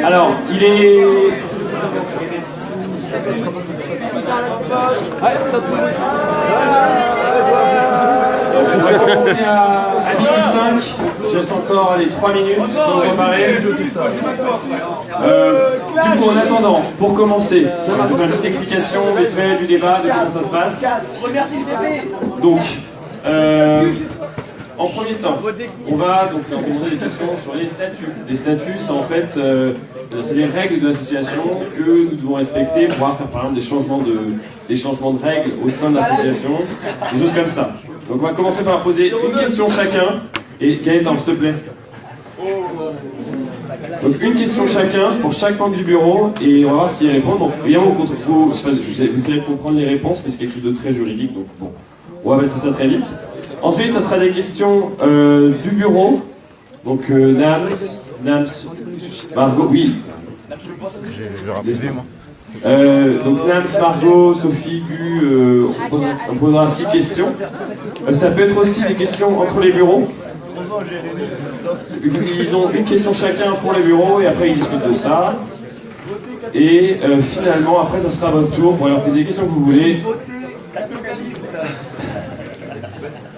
Alors, il est... On va commencer à midi 5. Je laisse encore les 3 minutes pour vous préparer. Du coup, en attendant, pour commencer, je vais faire une petite explication vite fait du débat, de comment ça se passe. Donc, en premier temps, on va donc leur demander des questions sur les statuts. Les statuts, c'est en fait c'est les règles de l'association que nous devons respecter pour pouvoir faire par exemple des changements de règles au sein de l'association, des choses comme ça. Donc on va commencer par poser une question chacun. Et Gaëtan, s'il te plaît. Donc une question chacun pour chaque membre du bureau et on va voir s'ils répondent. Bon, évidemment, vous essayez de comprendre les réponses, mais c'est quelque chose de très juridique, donc bon, on va passer ça très vite. Ensuite, ça sera des questions du bureau. Donc Nams, Margot, oui. Donc Nams, Margot, Sophie, Gu, on posera 6 questions. Ça peut être aussi des questions entre les bureaux. Ils ont une question chacun pour les bureaux et après ils discutent de ça. Et finalement, après, ça sera votre tour pour leur poser les questions que vous voulez.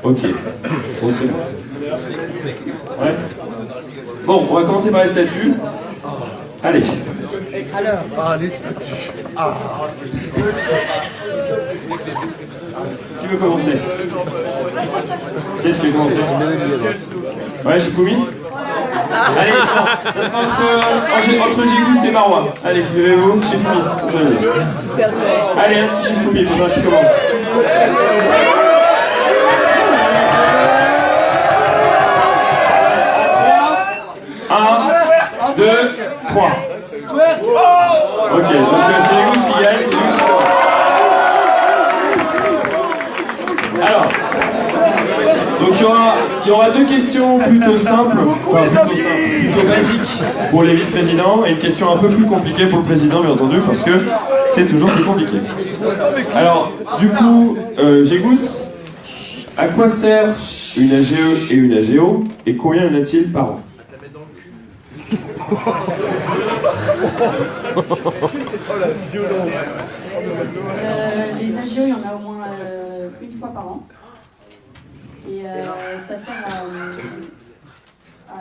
Ok. Bon, c'est bon. Ouais. Bon, on va commencer par les statuts. Allez. Alors. Les statuts. Qui veut commencer? Qu'est-ce qui veut commencer? Ouais, Chifoumi. Allez, non, ça sera entre Gigous et Marois. Allez, levez-vous, Chifoumi. Allez, un petit Chifoumi pour qui commence. 1, 2, 3. Ok, donc c'est Gigous qui gagne, c'est Gigous qui gagne. Alors, donc il y aura 2 questions plutôt simples, plutôt basiques pour les vice-présidents et une question un peu plus compliquée pour le président, bien entendu, parce que c'est toujours plus compliqué. Alors, du coup, Gigous, à quoi sert une AGE et une AGO et combien y en a-t-il par an? Les AGO, il y en a au moins une fois par an. Et ça sert à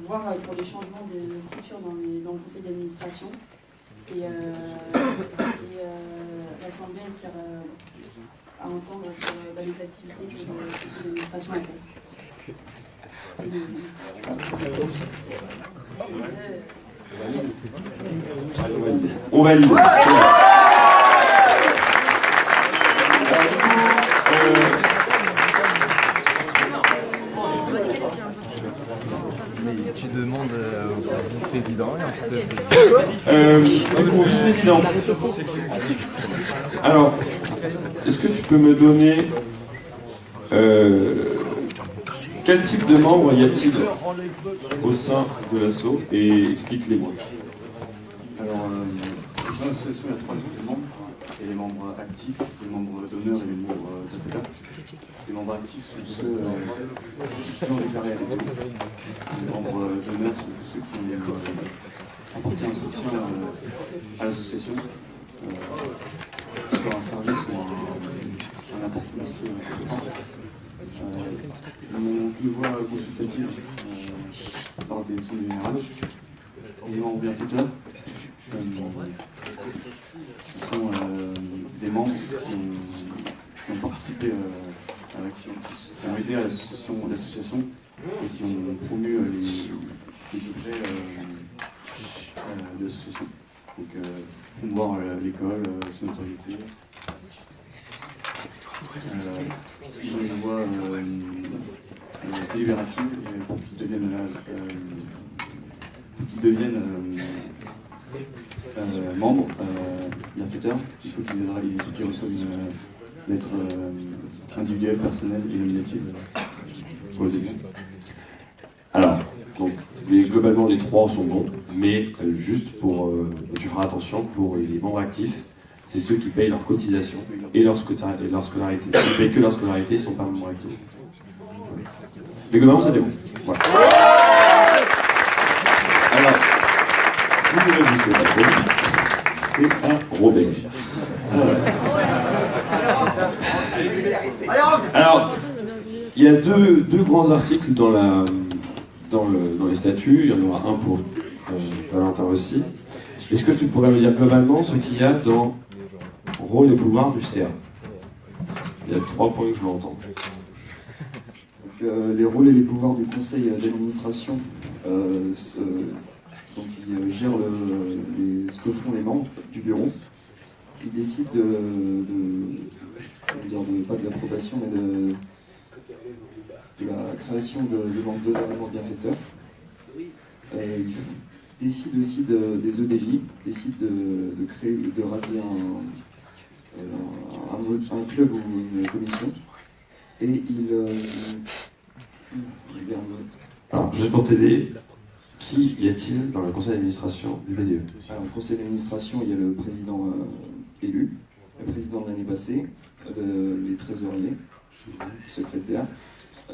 voir pour les changements de structure dans le conseil d'administration. Et l'Assemblée, elle sert à entendre sur les activités que le conseil d'administration a fait. On valide. Tu demandes au vice-président et ensuite au vice-président. Alors, est-ce que tu peux me donner quel type de membres y a-t-il au sein de l'asso et explique-les-moi. Alors, dans l'association, il y a 3 types de membres. Il y a les membres actifs, les membres d'honneur et les membres d'affecteurs. Les membres actifs sont ceux qui ont déclaré à l'ESO. Les membres d'honneur sont tous ceux qui ont apporté un soutien à l'association, soit un service ou un apport financier important. Une voix consultative lors des assemblées générales. Les membres bienfaiteurs. Ce sont des membres qui ont participé, qui ont aidé à l'association et qui ont promu les objets de l'association. Donc, promouvoir l'école, son autorité. Ils ont une voix délibérative pour qu'ils deviennent membres, bienfaiteurs. Il faut qu'ils reçoivent une lettre individuelle, personnelle et nominative pour le début. Alors, donc, globalement les 3 sont bons, mais juste pour, tu feras attention pour les membres actifs, c'est ceux qui payent leur cotisation et leur scolarité. Ceux qui payent que leur scolarité ne sont pas membres actifs. Mais globalement c'était bon. Voilà. Alors, Vous ne réfléchissez pas trop vite. C'est un Robert. Alors, il y a deux grands articles dans les statuts. Il y en aura un pour Valentin aussi. Est-ce que tu pourrais me dire globalement ce qu'il y a dans rôle et pouvoir du CA? Il y a 3 points que je veux entendre. Les rôles et les pouvoirs du conseil d'administration, donc ils gèrent ce que font les membres du bureau. Ils décident pas de l'approbation, mais de la création de membres d'honoraires bienfaiteurs. Ils décident aussi des EDJ, décident de créer, de radier un club ou une commission. Et Alors, juste pour t'aider, qui y a-t-il dans le conseil d'administration du BDE? Alors, le conseil d'administration, il y a le président élu, le président de l'année passée, les trésoriers, secrétaires,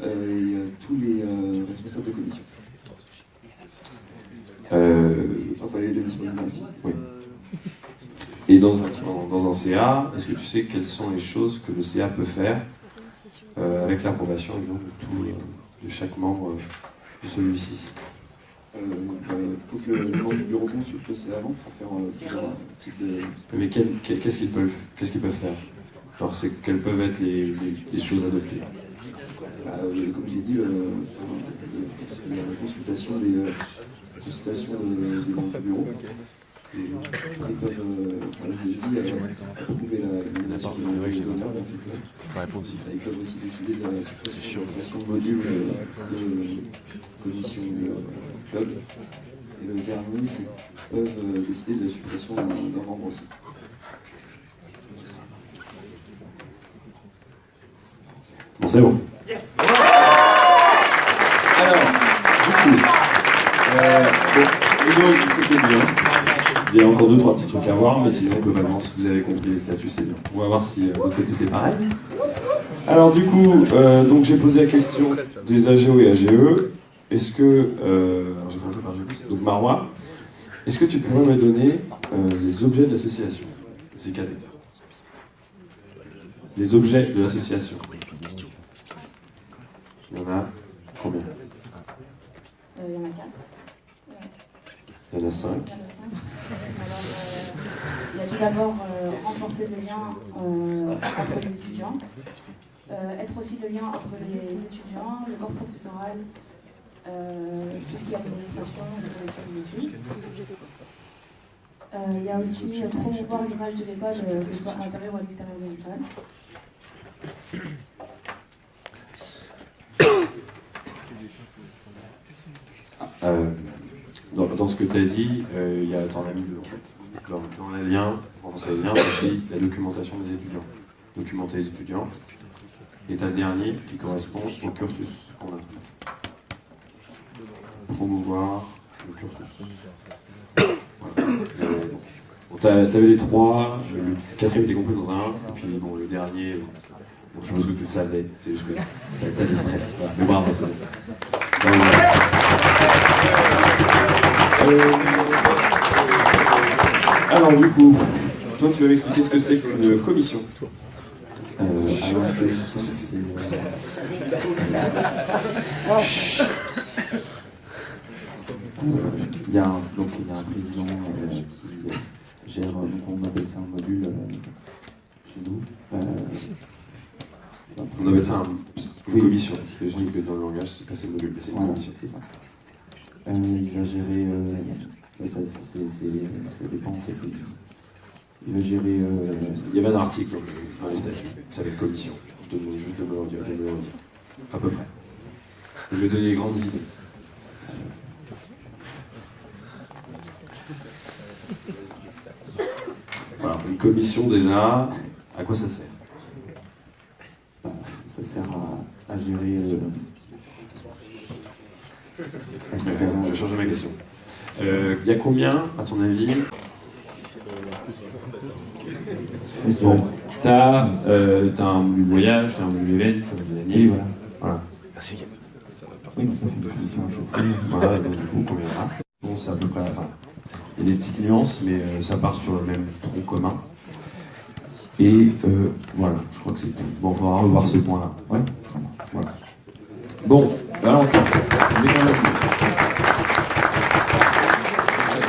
et tous les responsables de commission. Enfin, les vice-présidents aussi. Oui. Et dans un CA, est-ce que tu sais quelles sont les choses que le CA peut faire avec l'approbation de chaque membre de celui-ci? Il faut que le membre du bureau consulte le CA avant pour faire plusieurs types de... Mais qu'est-ce qu'ils peuvent faire? Genre, quelles peuvent être les choses adoptées? Comme j'ai dit, la consultation des membres du bureau. Ils peuvent, approuver la nomination de l'honneur. Ils peuvent aussi décider de la suppression de modules de commission club. Et le dernier, c'est qu'ils peuvent décider de la suppression d'un membre aussi. Bon, c'est bon. Alors, du coup, c'était bien. Il y a encore 2-3 petits trucs à voir, mais sinon, globalement, si vous avez compris les statuts, c'est bien. On va voir si de l'autre côté c'est pareil. Alors, du coup, donc j'ai posé la question des AGO et AGE. Est-ce que. Alors, j'ai commencé par AGE. Donc, Marois, est-ce que tu pourrais me donner les objets de l'association? C'est cadet. Les objets de l'association. Il y en a combien? Il y en a 4. Il y en a 5. Alors, il y a tout d'abord renforcer le lien entre les étudiants, être aussi le lien entre les étudiants, le corps professoral, tout ce qui est administration, direction des études. Il y a aussi promouvoir l'image de l'école, que ce soit à l'intérieur ou à l'extérieur de l'école. Dans ce que tu as dit, il y a ton ami deux en fait. Dans les liens, renforcer les liens, c'est aussi la documentation des étudiants. Documenter les étudiants. Et tu as le dernier qui correspond au cursus qu'on a. Promouvoir le cursus. Voilà. Tu avais les 3, le 4e était compris dans un, et puis bon, le dernier, bon, je suppose que tu le savais, c'est juste que tu as des stress. Voilà. Mais bravo, ça. Alors du coup, toi tu vas m'expliquer ce que c'est qu'une commission. Alors la commission, c'est... Il y a un président qui gère, donc on appelle ça un module chez nous. On appelle ça une commission, parce que je dis que dans le langage c'est pas ces modules, mais c'est une commission. C'est ça. Il va gérer, ça dépend en fait. Il va gérer... Il y avait un article dans les statuts, ça s'appelle commission. Je te demande juste de me le redire, à peu près. De me donner les grandes idées. Voilà, une commission déjà, à quoi ça sert? Ça sert à gérer... Je vais changer ma question. Il y a combien, à ton avis? Bon, t'as un module voyage, t'as un module event, t'as un module année, voilà. Oui, mais ça fait une commission à chaque fois. Voilà, donc du coup, combien il y en a? Bon, c'est à peu près la fin. Il y a des petites nuances, mais ça part sur le même tronc commun. Et voilà, je crois que c'est tout. Bon, on va revoir ce point-là. Ouais, voilà. Bon, Valentin.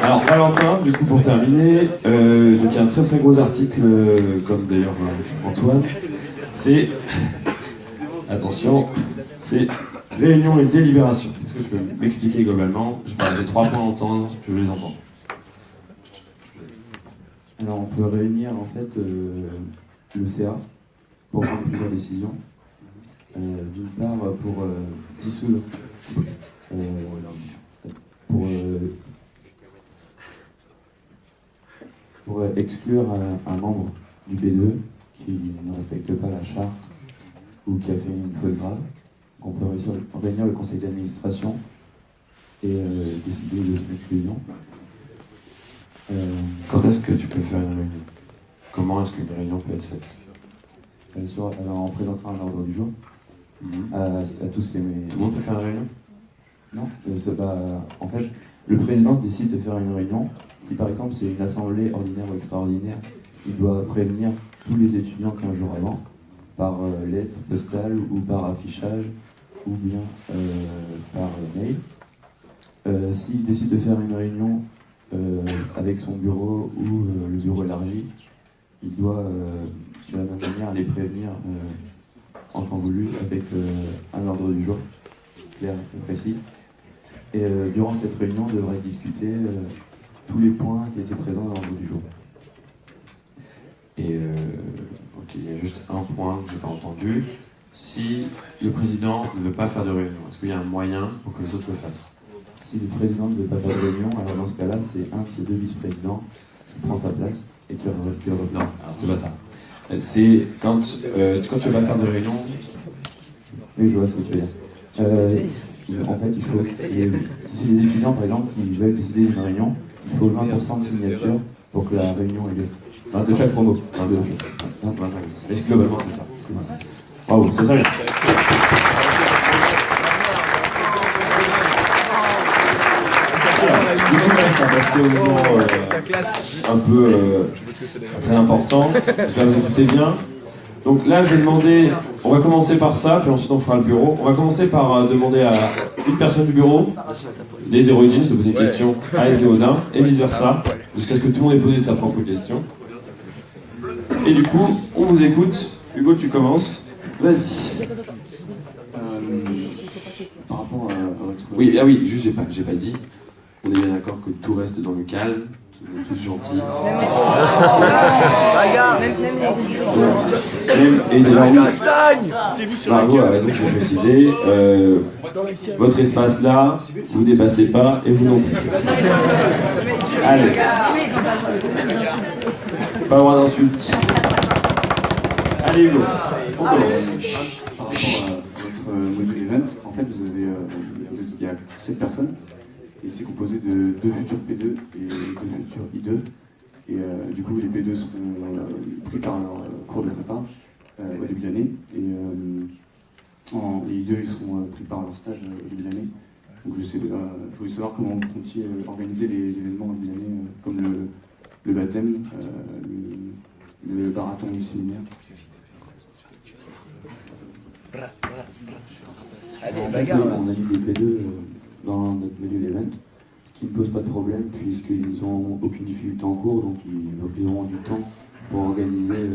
Alors, Valentin, du coup, pour terminer, donc il y a un très très gros article, comme d'ailleurs Antoine, c'est, attention, c'est réunion et délibération. Est-ce que je peux m'expliquer globalement? Je parle des 3 points à entendre, je les entends. Alors, on peut réunir en fait le CA pour prendre plusieurs décisions. D'une part, pour dissoudre, pour exclure un membre du B2 qui ne respecte pas la charte ou qui a fait une faute grave. On peut réunir le conseil d'administration et décider de son exclusion. Quand est-ce que tu peux faire une réunion? Comment est-ce qu'une réunion peut être faite? Alors, en présentant un ordre du jour à tous les... Tout le monde peut faire une réunion? Non, en fait, le président décide de faire une réunion. Si par exemple c'est une assemblée ordinaire ou extraordinaire, il doit prévenir tous les étudiants 15 jours avant, par lettre postale ou par affichage, ou bien par mail. S'il décide de faire une réunion avec son bureau ou le bureau élargi, il doit de la même manière les prévenir en temps voulu avec un ordre du jour clair et précis. Et durant cette réunion, on devrait discuter tous les points qui étaient présents dans l'ordre du jour. Et ok, il y a juste un point que je n'ai pas entendu. Si le président ne veut pas faire de réunion, est-ce qu'il y a un moyen pour que les autres le fassent? Si le président ne veut pas faire de réunion, alors dans ce cas-là, c'est un de ses 2 vice-présidents qui prend sa place et qui le reprend. Non, alors c'est pas ça. C'est quand tu ne veux pas faire de réunion. Oui, je vois ce que tu veux dire. En fait, il faut, si c'est les étudiants par exemple qui veulent décider d'une réunion, il faut 20% de signatures pour que la réunion ait lieu. De chaque promo. Et globalement, c'est ça. Waouh, c'est très bien. Du coup, là, ça va passer au moment un peu très important. Là, vous écoutez bien. Donc là, je vais demander, on va commencer par ça, puis ensuite on fera le bureau. On va commencer par demander à une personne du bureau, des origines, de poser une question à Ezéodin, et vice-versa, jusqu'à ce que tout le monde ait posé sa propre question. Et du coup, on vous écoute. Hugo, tu commences. Vas-y. Par rapport à votre... Oui, ah oui, juste, j'ai pas dit. On est bien d'accord que tout reste dans le calme, tous gentils. Et Castagne. Bravo, a raison, je vais préciser. Votre espace là, vous ne dépassez pas et vous non plus. Allez. Pas le droit d'insulte. Allez Hugo, on commence. Par rapport à votre module event, en fait, il y a 7 personnes. Et c'est composé de 2 futurs P2 et 2 futurs I2. Et du coup, les P2 seront pris par leur cours de prépa au début de l'année. Et les I2 ils seront pris par leur stage au début de l'année. Donc je voulais savoir comment vous comptiez organiser les événements au début de l'année, comme le baptême, le marathon du séminaire. On a mis des P2 dans notre module event, ce qui ne pose pas de problème puisqu'ils n'ont aucune difficulté en cours, donc ils auront du temps pour organiser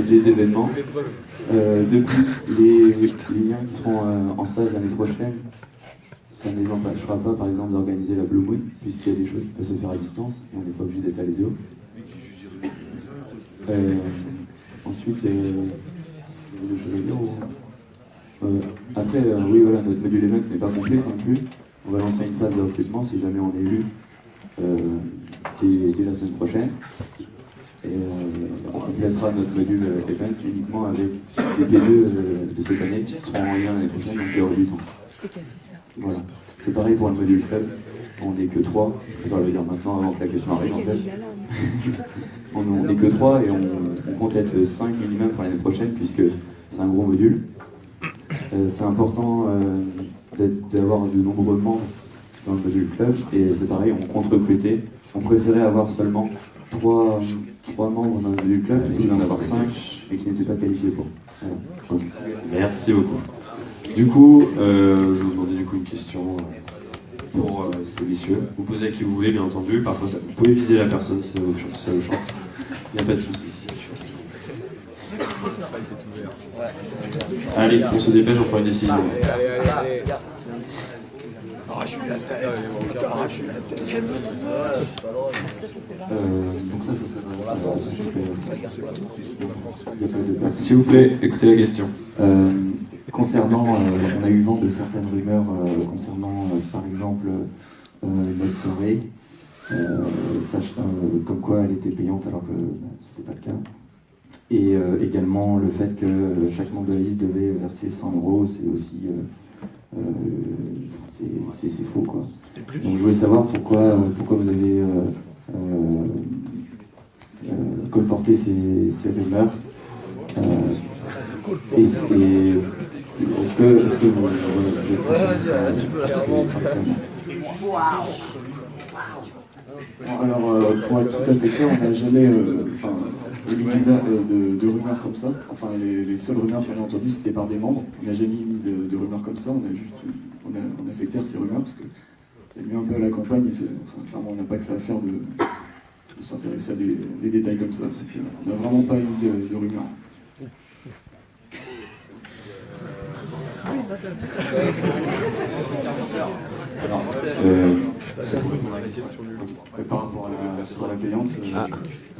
les événements. De plus, les liens qui seront en stage l'année prochaine, ça ne les empêchera pas par exemple d'organiser la Blue Moon, puisqu'il y a des choses qui peuvent se faire à distance et on n'est pas obligé d'être à l'ESEO. Ensuite, il y a des choses à dire. Après, oui, voilà, notre module event n'est pas complet non plus. On va lancer une phase de recrutement si jamais on est élu dès la semaine prochaine. Et on complétera notre module event uniquement avec les P2 de cette année qui seront en lien l'année prochaine, donc il y aura du temps. Voilà. C'est pareil pour le module club. On n'est que 3. Je préfère le dire maintenant avant que la question arrive en fait. On n'est que 3 et on compte être 5 minimum pour l'année prochaine puisque c'est un gros module. C'est important d'avoir de nombreux membres dans le module club, et c'est pareil, on compte recruter. On préférait avoir seulement 3 membres dans le module club, plutôt que d'en avoir 5 et qui n'étaient pas qualifiés pour. Voilà. Donc, Merci beaucoup. Du coup, je vais vous demander une question pour ces messieurs. Vous posez à qui vous voulez, bien entendu. Parfois, vous pouvez viser la personne si ça vous chante. Il n'y a pas de souci. Allez, on se dépêche, on prend une décision. Arrache-lui la tête. Arrache-lui la tête. Donc ça s'adresse à S'il vous plaît, écoutez la question. Concernant, on a eu vent de certaines rumeurs concernant, par exemple, notre soirée, comme quoi elle était payante alors que c'était pas le cas. Et également le fait que chaque membre de la liste devait verser 100 €, c'est aussi c'est faux, quoi. Donc je voulais savoir pourquoi vous avez colporté ces rumeurs. Est-ce que vous Alors, pour être tout à fait clair, on n'a jamais émis de rumeurs comme ça. Enfin, les seules rumeurs qu'on a entendues, c'était par des membres. On n'a jamais émis de rumeurs comme ça. On a fait taire ces rumeurs parce que c'est lié un peu à la campagne. Et clairement, on n'a pas que ça à faire de s'intéresser à des détails comme ça. On n'a vraiment pas émis de rumeurs. Alors, par rapport à la payante, je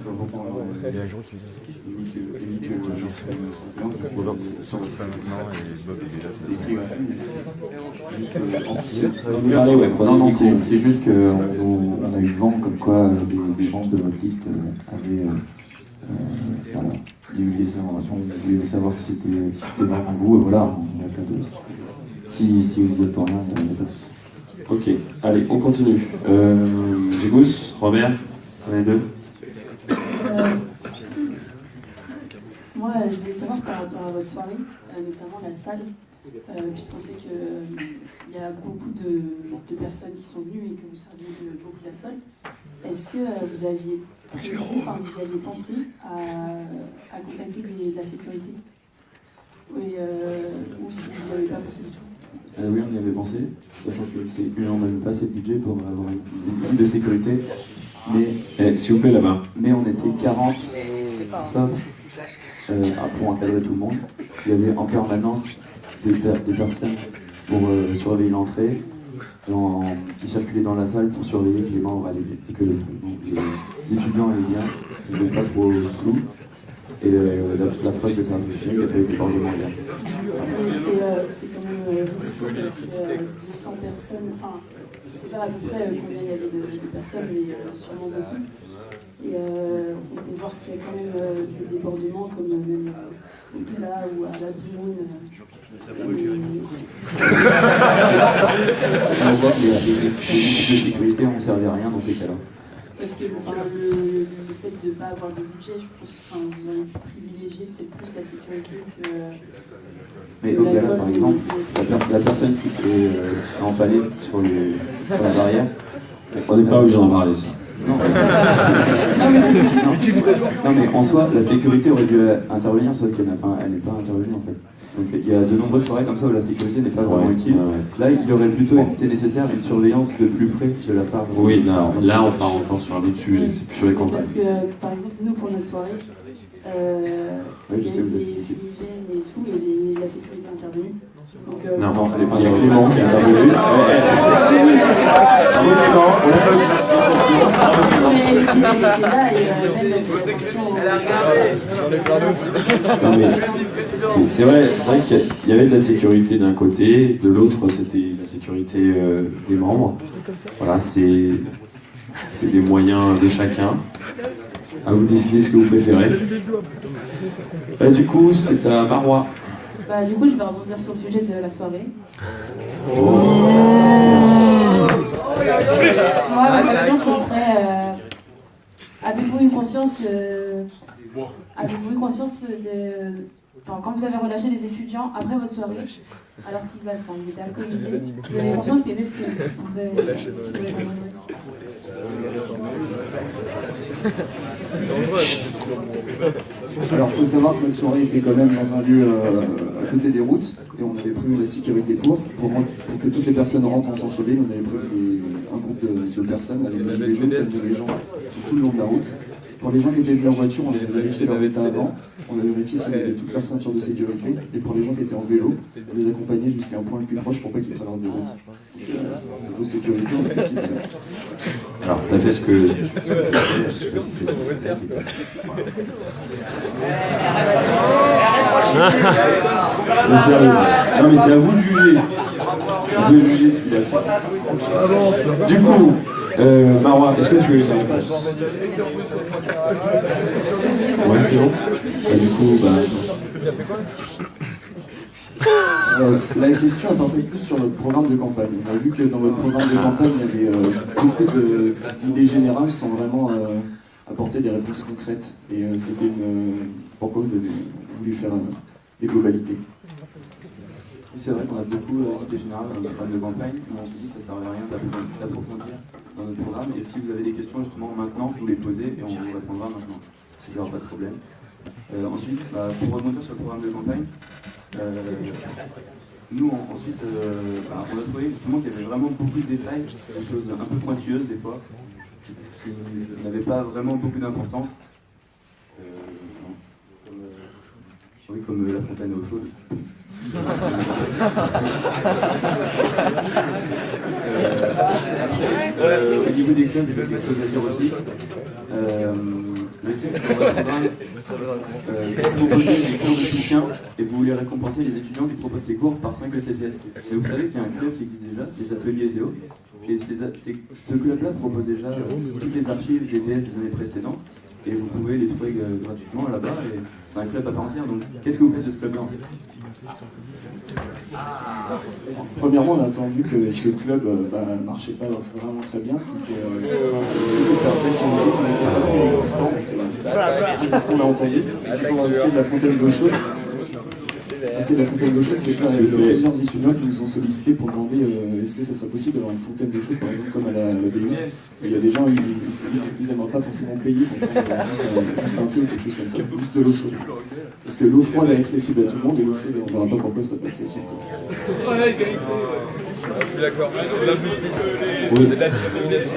reprends Non, c'est juste qu'on a eu vent comme quoi des membres de notre liste avaient divulgué ces informations. Vous voulez savoir si c'était vraiment vous, et voilà, il n'y a pas de... Si vous êtes pour rien, il n'y a pas de souci. Ok, allez, on continue. Gégous, Robert, on est deux. Moi, je voulais savoir par rapport à votre soirée, notamment la salle, puisqu'on sait qu'il y a beaucoup de personnes qui sont venues et que vous servez de beaucoup d'alcool. Est-ce que vous aviez pensé à contacter de la sécurité? Ou si vous n'y avez pas pensé du tout? Oui, on y avait pensé, sachant que on n'avait pas assez de budget pour avoir une équipe de sécurité. Mais, s'il vous plaît, là-bas. Mais on était 40 sobres pour encadrer tout le monde. Il y avait en permanence des personnes pour surveiller l'entrée, qui circulaient dans la salle pour surveiller que les membres allaient bien, que les étudiants allaient bien, qu'ils n'étaient pas trop flous. Et la preuve de ça, il n'y a pas eu de débordement hier. C'est quand même risqué parce que 200 personnes, enfin, je ne sais pas à peu près combien il y avait de personnes, mais sûrement beaucoup. Et on peut voir qu'il y a quand même des débordements, comme même au Gala ou à la Boulogne. On voit que les équipes de sécurité n'ont servi à rien dans ces cas-là. Parce que le fait de ne pas avoir de budget, je pense que vous auriez pu privilégier peut-être plus la sécurité que... Mais au Gala, par exemple, la personne qui s'est empalée sur la barrière... On n'est pas obligé d'en parler, ça. Non, mais en soi, la sécurité aurait dû intervenir, sauf qu'elle n'est pas intervenue en fait. Donc il y a de nombreuses soirées comme ça où la sécurité n'est pas vraiment utile. Là, il aurait plutôt été nécessaire une surveillance de plus près de la part de... Oui, là on part encore sur un autre sujet, c'est plus sur les campagnes. Parce que, par exemple, nous, pour notre soirée, il y a eu des fumigènes et tout, et la sécurité est intervenue. Donc, non, elle n'est pas il y a Clément qui est intervenu. elle était là et même c'est vrai qu'il y avait de la sécurité d'un côté, de l'autre c'était la sécurité des membres. Voilà, c'est des moyens de chacun. À vous décider ce que vous préférez. Du coup, c'est à Marois. Du coup, je vais rebondir sur le sujet de la soirée. Moi, ma question, ce serait avez-vous eu conscience enfin, quand vous avez relâché les étudiants après votre soirée, alors qu'ils étaient alcoolisés, vous avez conscience qu'il y avait ce que vous pouvez Alors, il faut savoir que notre soirée était quand même dans un lieu à côté des routes, et on avait prévu la sécurité pour que toutes les personnes rentrent en centre-ville. On avait prévu un groupe de personnes avec des gilets jaunes, comme des gens tout le long de la route. Pour les gens qui étaient venus en voiture, on avait vérifié leur état avant, on avait vérifié s'ils avaient toutes leurs ceintures de sécurité, et pour les gens qui étaient en vélo, on les accompagnait jusqu'à un point le plus proche pour pas qu'ils traversent des routes. Niveau sécurité, on a fait ce qu'il fallait. Alors, t'as fait ce que... Non mais c'est à vous de juger. Vous pouvez juger ce qu'il a fait. Du coup, Marois, est-ce que tu veux faire une réponse? Ouais, c'est bon. Du coup, la question portait plus sur notre programme de campagne. On a vu que dans votre programme de campagne, il y avait beaucoup d'idées générales sans vraiment apporter des réponses concrètes. Et c'était pourquoi vous avez voulu faire des globalités? C'est vrai qu'on a beaucoup d'idées générales dans notre programme de campagne, mais on s'est dit que ça ne servait à rien d'approfondir dans notre programme. Et si vous avez des questions justement maintenant, vous les posez et on vous répondra maintenant. Il n'y aura pas de problème. Ensuite, pour rebondir sur le programme de campagne, nous ensuite on a trouvé justement qu'il y avait vraiment beaucoup de détails, des choses un peu pointilleuses des fois, qui n'avaient pas vraiment beaucoup d'importance. Comme la fontaine à eau chaude. Au niveau des clubs, il y a quelque chose à dire aussi. Je sais que dans votre programme, vous proposez des cours de soutien et vous voulez récompenser les étudiants qui proposent ces cours par 5 ECTS. Mais vous savez qu'il y a un club qui existe déjà, les ateliers ESEO, et ce club-là propose déjà toutes les archives des DS des années précédentes, et vous pouvez les trouver gratuitement là-bas, et c'est un club à part entière. Donc qu'est-ce que vous faites de ce club-là en fait? Premièrement, on a entendu que ce club marchait pas vraiment très bien, qu'il y avait beaucoup de personnes qui ont dit qu'on n'était pas ce qui est existant. C'est ce qu'on a entendu. Pour ce qui est de la fontaine d'eau chaude, c'est clair, il y a eu plusieurs étudiants qui nous ont sollicité pour demander est-ce que ce serait possible d'avoir une fontaine d'eau chaude, par exemple, comme à la BU. Il y a des gens, ils n'aimeraient pas forcément payer pour prendre juste un thé ou quelque chose comme ça, juste de l'eau chaude. Parce que l'eau froide est accessible à tout le monde et l'eau chaude, on ne verra pas pourquoi ça peut être accessible. Je suis d'accord. La justice. Oui. C'est de la discrimination.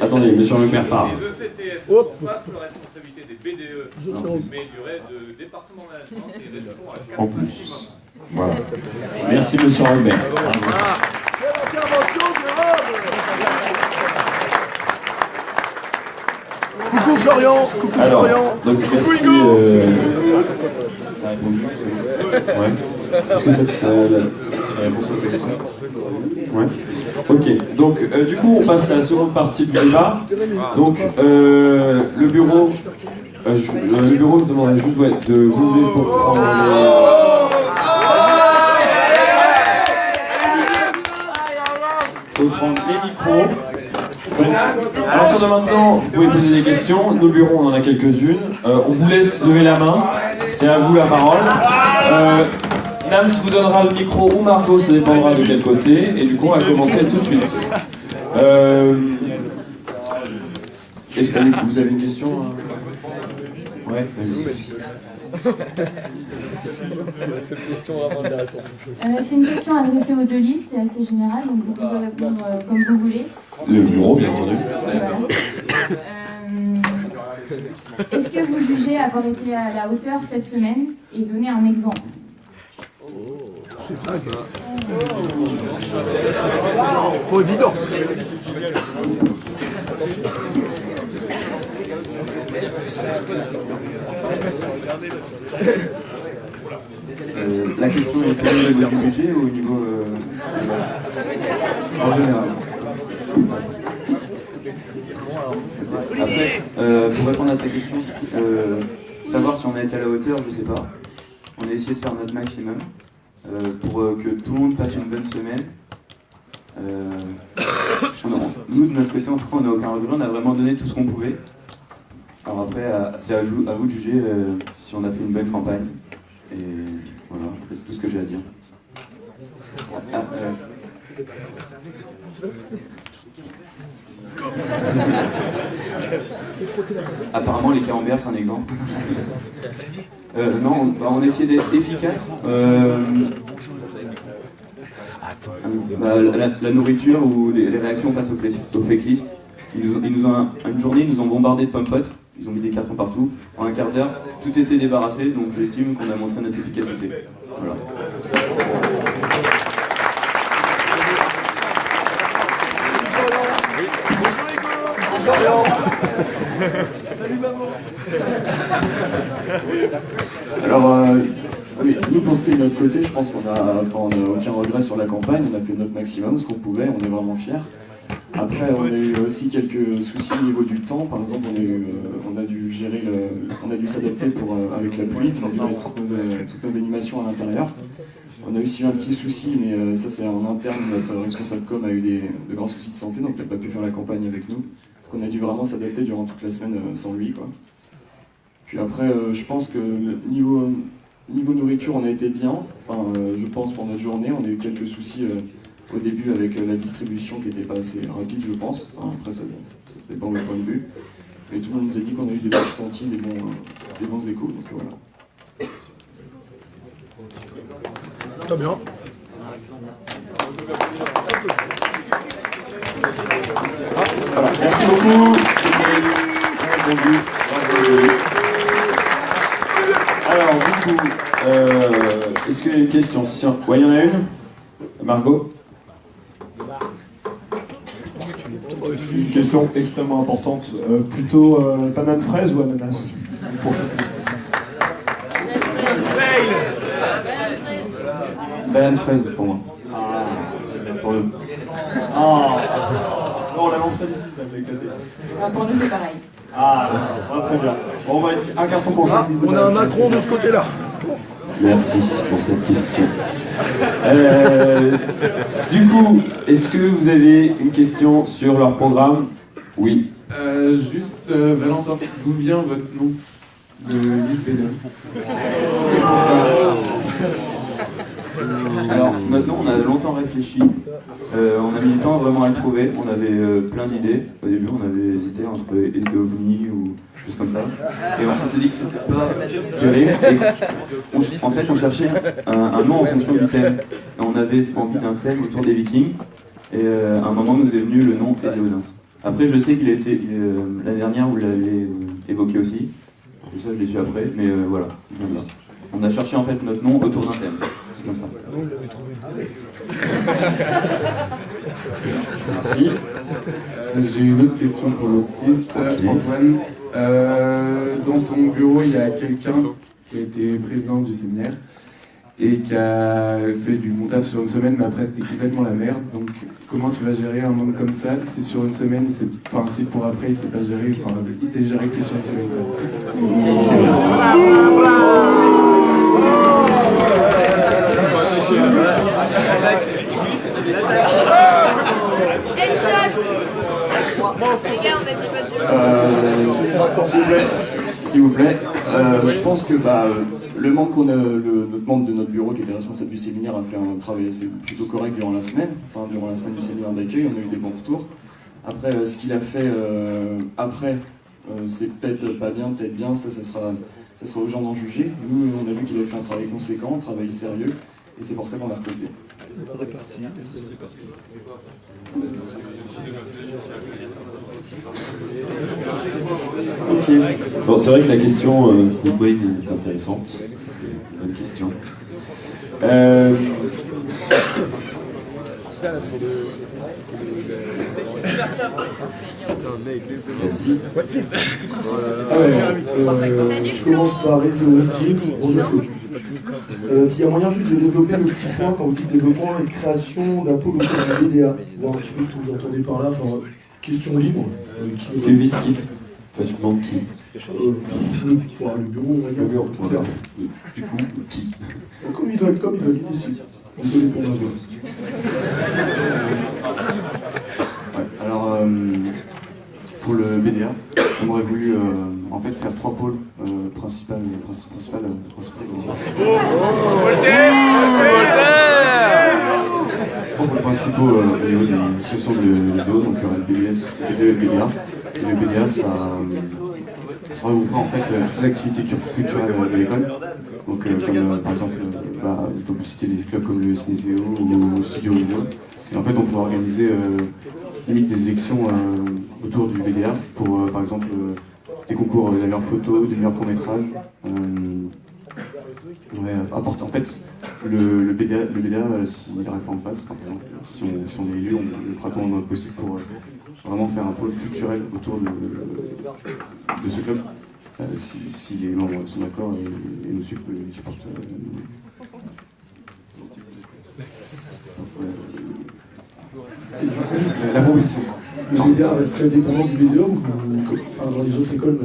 Attendez, monsieur le maire parle. Les ECTS ne sont pas sous la responsabilité des BDE, mais il y aurait de département management et restons à 4 En plus. Voilà. Merci, monsieur Robert. Coucou Florian, coucou Alors, Florian. donc merci. T'as répondu? Ouais. Est-ce que ça la réponse à ta question? Ouais. Ok. Donc du coup, on passe à la seconde partie du débat. Donc le bureau, je demanderais juste de vous lever pour prendre les micros. Donc, à partir de maintenant, vous pouvez poser des questions. Nos bureaux, on en a quelques-unes. On vous laisse lever la main. C'est à vous la parole. Nams vous donnera le micro ou Margot, ça dépendra de quel côté. Et du coup, on va commencer tout de suite. Est-ce que vous avez une question? Ouais, vas-y. C'est une question adressée aux deux listes, et assez générale, donc vous pouvez répondre comme vous voulez. Le bureau, bien entendu. Est-ce que vous jugez avoir été à la hauteur cette semaine et donner un exemple? Bon, évident. La question est au niveau du budget ou au niveau en général? Après, pour répondre à ta question, savoir si on a été à la hauteur, je sais pas. On a essayé de faire notre maximum pour que tout le monde passe une bonne semaine. Nous, de notre côté, en tout cas, on n'a aucun regret, on a vraiment donné tout ce qu'on pouvait. Alors après, c'est à vous de juger si on a fait une bonne campagne. Et voilà, c'est tout ce que j'ai à dire. Ah, apparemment, les camemberts, c'est un exemple. Non, on a essayé d'être efficace. La nourriture ou les réactions face aux fake lists. Une journée, ils nous ont bombardé de pommes-potes. Ils ont mis des cartons partout. En un quart d'heure, tout était débarrassé. Donc j'estime qu'on a montré notre efficacité. Voilà. Salut maman. Alors, oui, nous pour ce qui est de notre côté, je pense qu'on a aucun regret sur la campagne, on a fait notre maximum, ce qu'on pouvait, on est vraiment fiers. Après, on a eu aussi quelques soucis au niveau du temps, par exemple, on a dû gérer, on a dû s'adapter avec la pluie, on a dû mettre toutes nos animations à l'intérieur. On a aussi eu un petit souci, mais ça c'est en interne, notre responsable com a eu de grands soucis de santé, donc il n'a pas pu faire la campagne avec nous. Donc on a dû vraiment s'adapter durant toute la semaine sans lui, quoi. Puis après, je pense que niveau nourriture, on a été bien. Enfin, je pense pour notre journée, on a eu quelques soucis au début avec la distribution qui n'était pas assez rapide, je pense. Enfin, après, ça dépend de mon point de vue. Mais tout le monde nous a dit qu'on a eu des bons ressentis, des bons échos, donc voilà. Très bien. Voilà. Merci beaucoup. Alors, du coup, est-ce qu'il y a une question? Ouais, il y en a une. Margot? Une question extrêmement importante. Plutôt banane fraise ou ananas pour cette liste? Banane fraise pour moi. Ah, pour le... Ah, non, on l'avance pas ici, ça me éclaté. Pour nous, c'est pareil. Ah, très bien. Bon, on va un carton pour chaque. On a un Macron de ce côté-là. Merci pour cette question. Du coup, est-ce que vous avez une question sur leur programme? Oui. Valentin, d'où vient votre nom de l'IPD? Alors, maintenant, on a longtemps réfléchi. On a mis du temps vraiment à le trouver. On avait plein d'idées. Au début, on avait hésité entre été ovni ou choses comme ça. Et on s'est dit que c'était pas terrible. En fait, on cherchait un nom en fonction du thème. Et on avait envie d'un thème autour des Vikings. Et à un moment, nous est venu le nom Éséodin. Après, je sais qu'il a été l'année dernière, vous l'avez évoqué aussi. Et ça, je l'ai su après. Mais voilà, il vient de là. On a cherché en fait notre nom autour d'un thème. C'est comme ça. Merci. J'ai une autre question pour l'autrice. Antoine, dans ton bureau, il y a quelqu'un qui a été président du séminaire et qui a fait du montage sur une semaine, mais après c'était complètement la merde. Donc comment tu vas gérer un monde comme ça si sur une semaine, si pour après il ne sait pas gérer, il sait gérer que sur une semaine. S'il vous plaît, je pense que le membre notre membre de notre bureau qui était responsable du séminaire a fait un travail plutôt correct durant la semaine. Enfin, durant la semaine du séminaire d'accueil, on a eu des bons retours. Après, ce qu'il a fait après, c'est peut-être pas bien, peut-être bien, ça sera aux gens d'en juger. Nous, on a vu qu'il avait fait un travail conséquent, un travail sérieux, et c'est pour ça qu'on l'a recruté. Ok. Bon, c'est vrai que la question de Wayne est intéressante. Bonne question. Merci. Je commence par Ezio James. Bonjour Flo. S'il y a moyen juste de développer le petit point quand vous dites développement et création d'un pôle autour du BDA, voir un petit peu ce que vous entendez par là, enfin, question libre. Tu vises qui? Enfin, tu demandes qui? Le bureau, on va dire. Le bureau, voilà. Du coup, qui? Comme ils veulent, ils décident. On peut répondre à vous. Alors, pour le BDA, on aurait voulu en fait faire trois pôles principaux principal. Pour les principaux au niveau des associations de zones, donc il y aura le BDS, le BDE et le BDA. Et le BDA, ça regroupera en fait toutes les activités culturelles de l'école. Donc comme par exemple, on peut citer des clubs comme le Cinéséo ou le Studio Vidéo. Et en fait, on pourra organiser limite des élections autour du BDA pour par exemple des concours de la meilleure photo, du meilleur court-métrage. Apporter en fait le BDA s'il reste en place, par exemple, si on est élu, on fera tout notre possible pour vraiment faire un pôle culturel autour de ce club, si les membres sont d'accord et nous supportent. La proposition. Le BDA reste indépendant du BDA ou dans les autres écoles,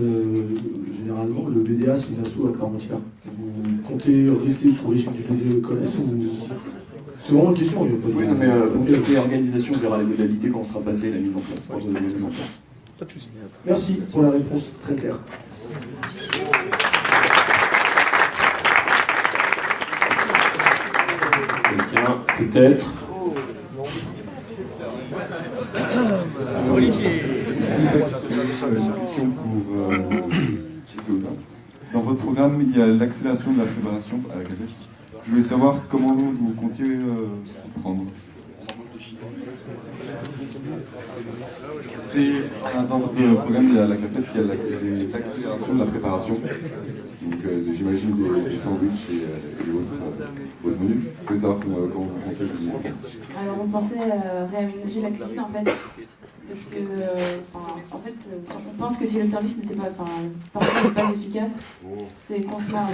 généralement, le BDA c'est une asso à part entière. Vous comptez rester sous régime du BDA collège ou... C'est vraiment une question. Oui, non, mais pour tout ce qui est organisation, on verra les modalités quand on sera passé la mise en place. Pas de soucis. Merci pour la réponse très claire. Quelqu'un, peut-être. Question pour Kizoda. Dans votre programme, il y a l'accélération de la préparation à la CAFET. Je voulais savoir comment vous comptiez prendre. Dans votre programme, il y a la CAFET, il y a l'accélération de la préparation. Donc j'imagine des sandwichs et autres menus. Je voulais savoir comment vous comptez vous. Alors on pensait réaménager la cuisine en fait. Parce que, en fait, on pense que si le service n'était pas, parfois pas efficace, c'est qu'on se marche.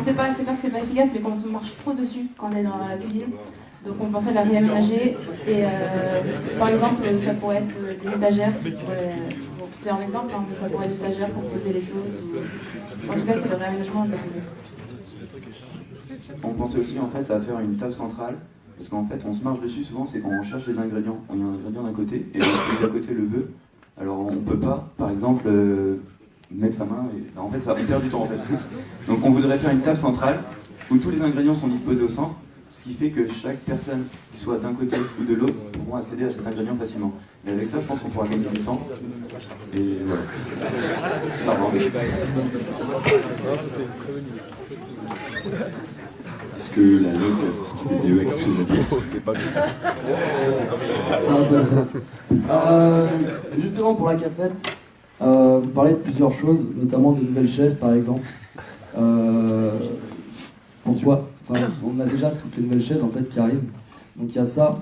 C'est pas que c'est pas efficace, mais qu'on se marche trop dessus quand on est dans la cuisine. Donc on pensait la réaménager et, par exemple, ça pourrait être des étagères. C'est un exemple, hein, mais ça pourrait être des étagères pour poser les choses. En tout cas, c'est le réaménagement de la cuisine. On pensait aussi en fait à faire une table centrale. Parce qu'en fait, on se marche dessus souvent, c'est quand on cherche les ingrédients. On a un ingrédient d'un côté, et l'autre côté le veut. Alors on ne peut pas, par exemple, mettre sa main, et en fait, ça perd du temps en fait. Donc on voudrait faire une table centrale, où tous les ingrédients sont disposés au centre, ce qui fait que chaque personne, qui soit d'un côté ou de l'autre, pourront accéder à cet ingrédient facilement. Et avec ça, je pense qu'on pourra gagner du temps. Et voilà. Est-ce que la note du BDE a quelque chose à dire? Justement pour la CAFET, vous parlez de plusieurs choses, notamment des nouvelles chaises par exemple. Pourquoi? On a déjà toutes les nouvelles chaises en fait qui arrivent, donc il y a ça.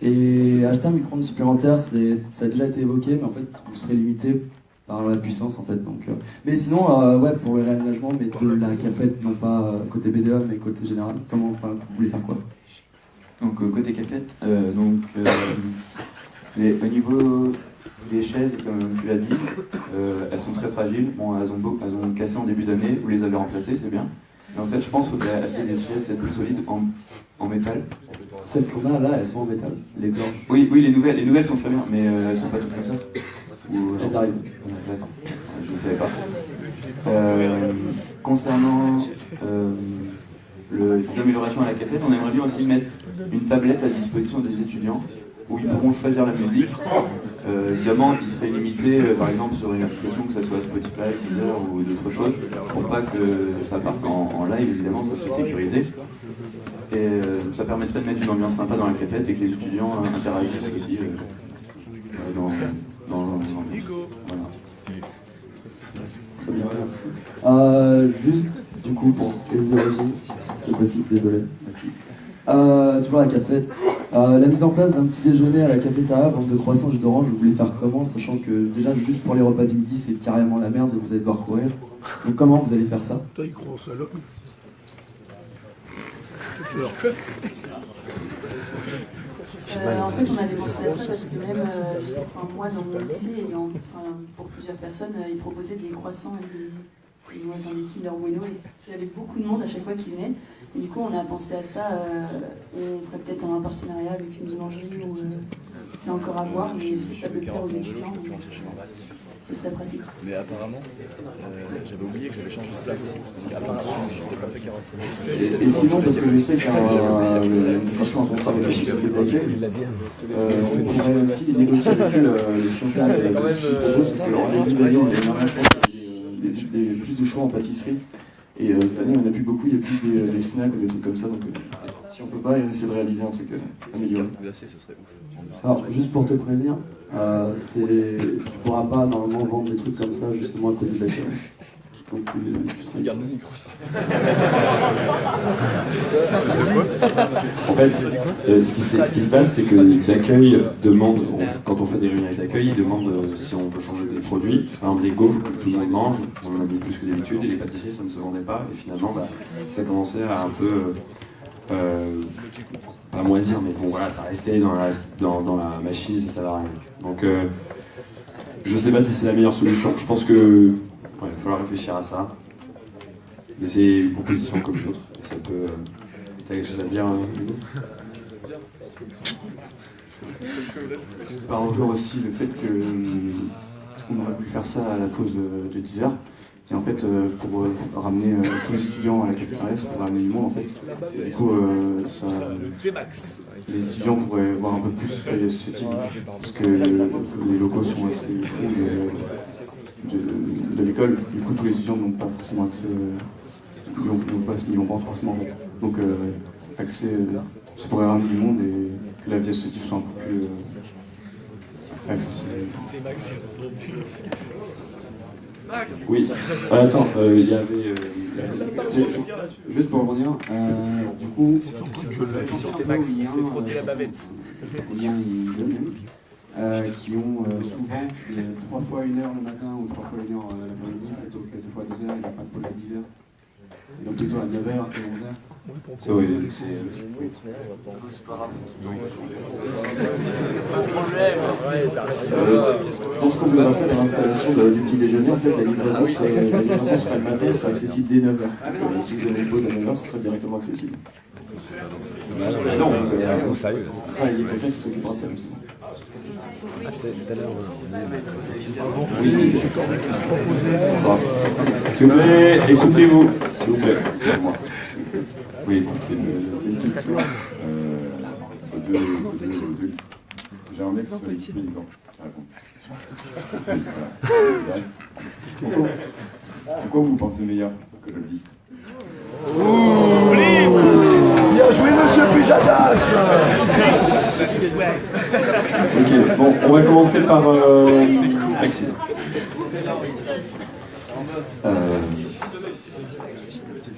Et acheter un micro-ondes supplémentaire, ça a déjà été évoqué, mais en fait vous serez limité par la puissance en fait. Donc, mais sinon, ouais, pour le réaménagement, mais de la CAFET, non pas côté BDA, mais côté général, vous voulez faire quoi? Donc côté CAFET, au niveau des chaises, comme tu l'as dit, elles sont très fragiles. Bon, elles ont cassé en début d'année, vous les avez remplacées, c'est bien. Mais en fait, je pense qu'il faudrait acheter des chaises peut-être plus solides en métal. Celles qu'on a là, elles sont en métal, les blanches. Oui, les nouvelles sont très bien, mais elles sont pas toutes comme ça. Elles arrivent. D'accord, je ne savais pas. Concernant les améliorations à la CAFET, on aimerait bien aussi mettre une tablette à disposition des étudiants où ils pourront choisir la musique. Évidemment, ils seraient limités, par exemple, sur une application, que ce soit Spotify, Deezer ou d'autres choses, pour pas que ça parte en live, évidemment, ça serait sécurisé. Et ça permettrait de mettre une ambiance sympa dans la CAFET et que les étudiants interagissent aussi dans l'ambiance. Voilà. Très bien, merci. Juste, du coup, pour les origines, si c'est possible, désolé. Toujours la CAFET. La mise en place d'un petit déjeuner à la cafétéria, vente de croissants, jus d'orange, vous voulez faire comment, sachant que déjà juste pour les repas du midi c'est carrément la merde et vous allez devoir courir. Donc comment vous allez faire ça? Toi, il croit en salope. En fait, on avait pensé à ça parce que même, je sais, moi, dans mon lycée, pour plusieurs personnes, ils proposaient des croissants et dans des Kinder Bueno, et il y avait beaucoup de monde à chaque fois qui venait. Et du coup, on a pensé à ça, on ferait peut-être un partenariat avec une boulangerie, ou c'est encore à voir, mais si ça peut plaire aux étudiants, ce serait pratique. Mais apparemment, j'avais oublié que j'avais changé de place. Donc apparemment, je n'ai pas fait 40 minutes. Et sinon, parce que je sais qu'il y a une discussion en contrat avec la société d'accueil, on pourrait aussi négocier avec eux le changement de propose, parce qu'on a vu d'ailleurs plus de choix en pâtisserie. Et cette année, on n'a plus beaucoup, il n'y a plus des snacks ou des trucs comme ça, donc si on peut pas, essayer de réaliser un truc amélioré. Alors, juste pour te prévenir, tu pourras pas normalement vendre des trucs comme ça justement à cause de l'accueil. Donc, tu seras... Regarde le micro. En fait, ce qui se passe, c'est que l'accueil demande, quand on fait des réunions avec l'accueil, ils demandent si on peut changer des produits. Par exemple, les gaufres que tout le monde mange, on en a mis plus que d'habitude, et les pâtisseries, ça ne se vendait pas. Et finalement, ça commençait à un peu, pas moisir, mais bon voilà, ça restait dans la machine, ça ne servait à rien. Donc, je sais pas si c'est la meilleure solution. Je pense que il va falloir réfléchir à ça. Mais c'est une proposition comme une autre. Ça peut. T'as quelque chose à dire, Hugo ? Par rapport aussi le fait qu'on aurait pu faire ça à la pause de 10h. Et en fait, pour ramener tous les étudiants à la cafétéria, ça pourrait ramener du monde en fait. Et du coup, les étudiants pourraient voir un peu plus la vie associative, parce que les locaux sont assez fous de l'école. Du coup, tous les étudiants n'ont pas forcément accès, ils n'ont pas forcément en fait. Donc, accès, ça pourrait ramener du monde et que la vie associative soit un peu plus accessible. Oui. Attends, il y avait. Juste pour rebondir, du coup, il y a qui ont souvent 3 fois 1 heure le matin ou 3 fois 1 heure l'après-midi, plutôt que 2 fois 2 heures, il n'y a pas de pause à 10 heures. Et donc plutôt à 9 heures et 11 heures. Oui, dans ce qu'on voudra faire à l'installation du petit déjeuner, en fait, la livraison sera le matin, elle sera accessible dès 9h. Donc, si vous avez une pause à 9h, ce sera directement accessible. Non, ça, il y a quelqu'un qui s'occupera de ça, justement. Oui, s'il vous plaît, écoutez-vous, s'il vous plaît. Oui, c'est une question de listes. J'ai un ex vice-président qui répond. Pourquoi vous pensez meilleur que le liste? Bien joué, monsieur Pujadas. Ok, bon, on va commencer par Maxime.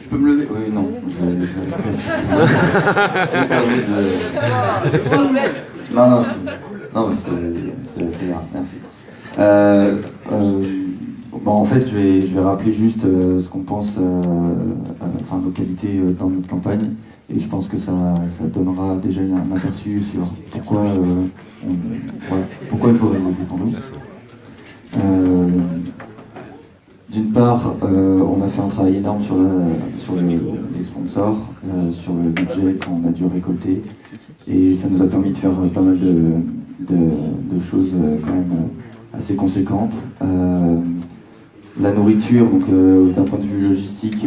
Je peux me lever? Oui, non, je vais rester assis. Non, mais c'est bien, merci. Bon, en fait, je vais rappeler juste ce qu'on pense, enfin nos qualités dans notre campagne, et je pense que ça donnera déjà un aperçu sur pourquoi il faudrait voter pour nous. D'une part, on a fait un travail énorme sur les sponsors, sur le budget qu'on a dû récolter, et ça nous a permis de faire pas mal de choses quand même assez conséquentes. La nourriture, donc d'un point de vue logistique,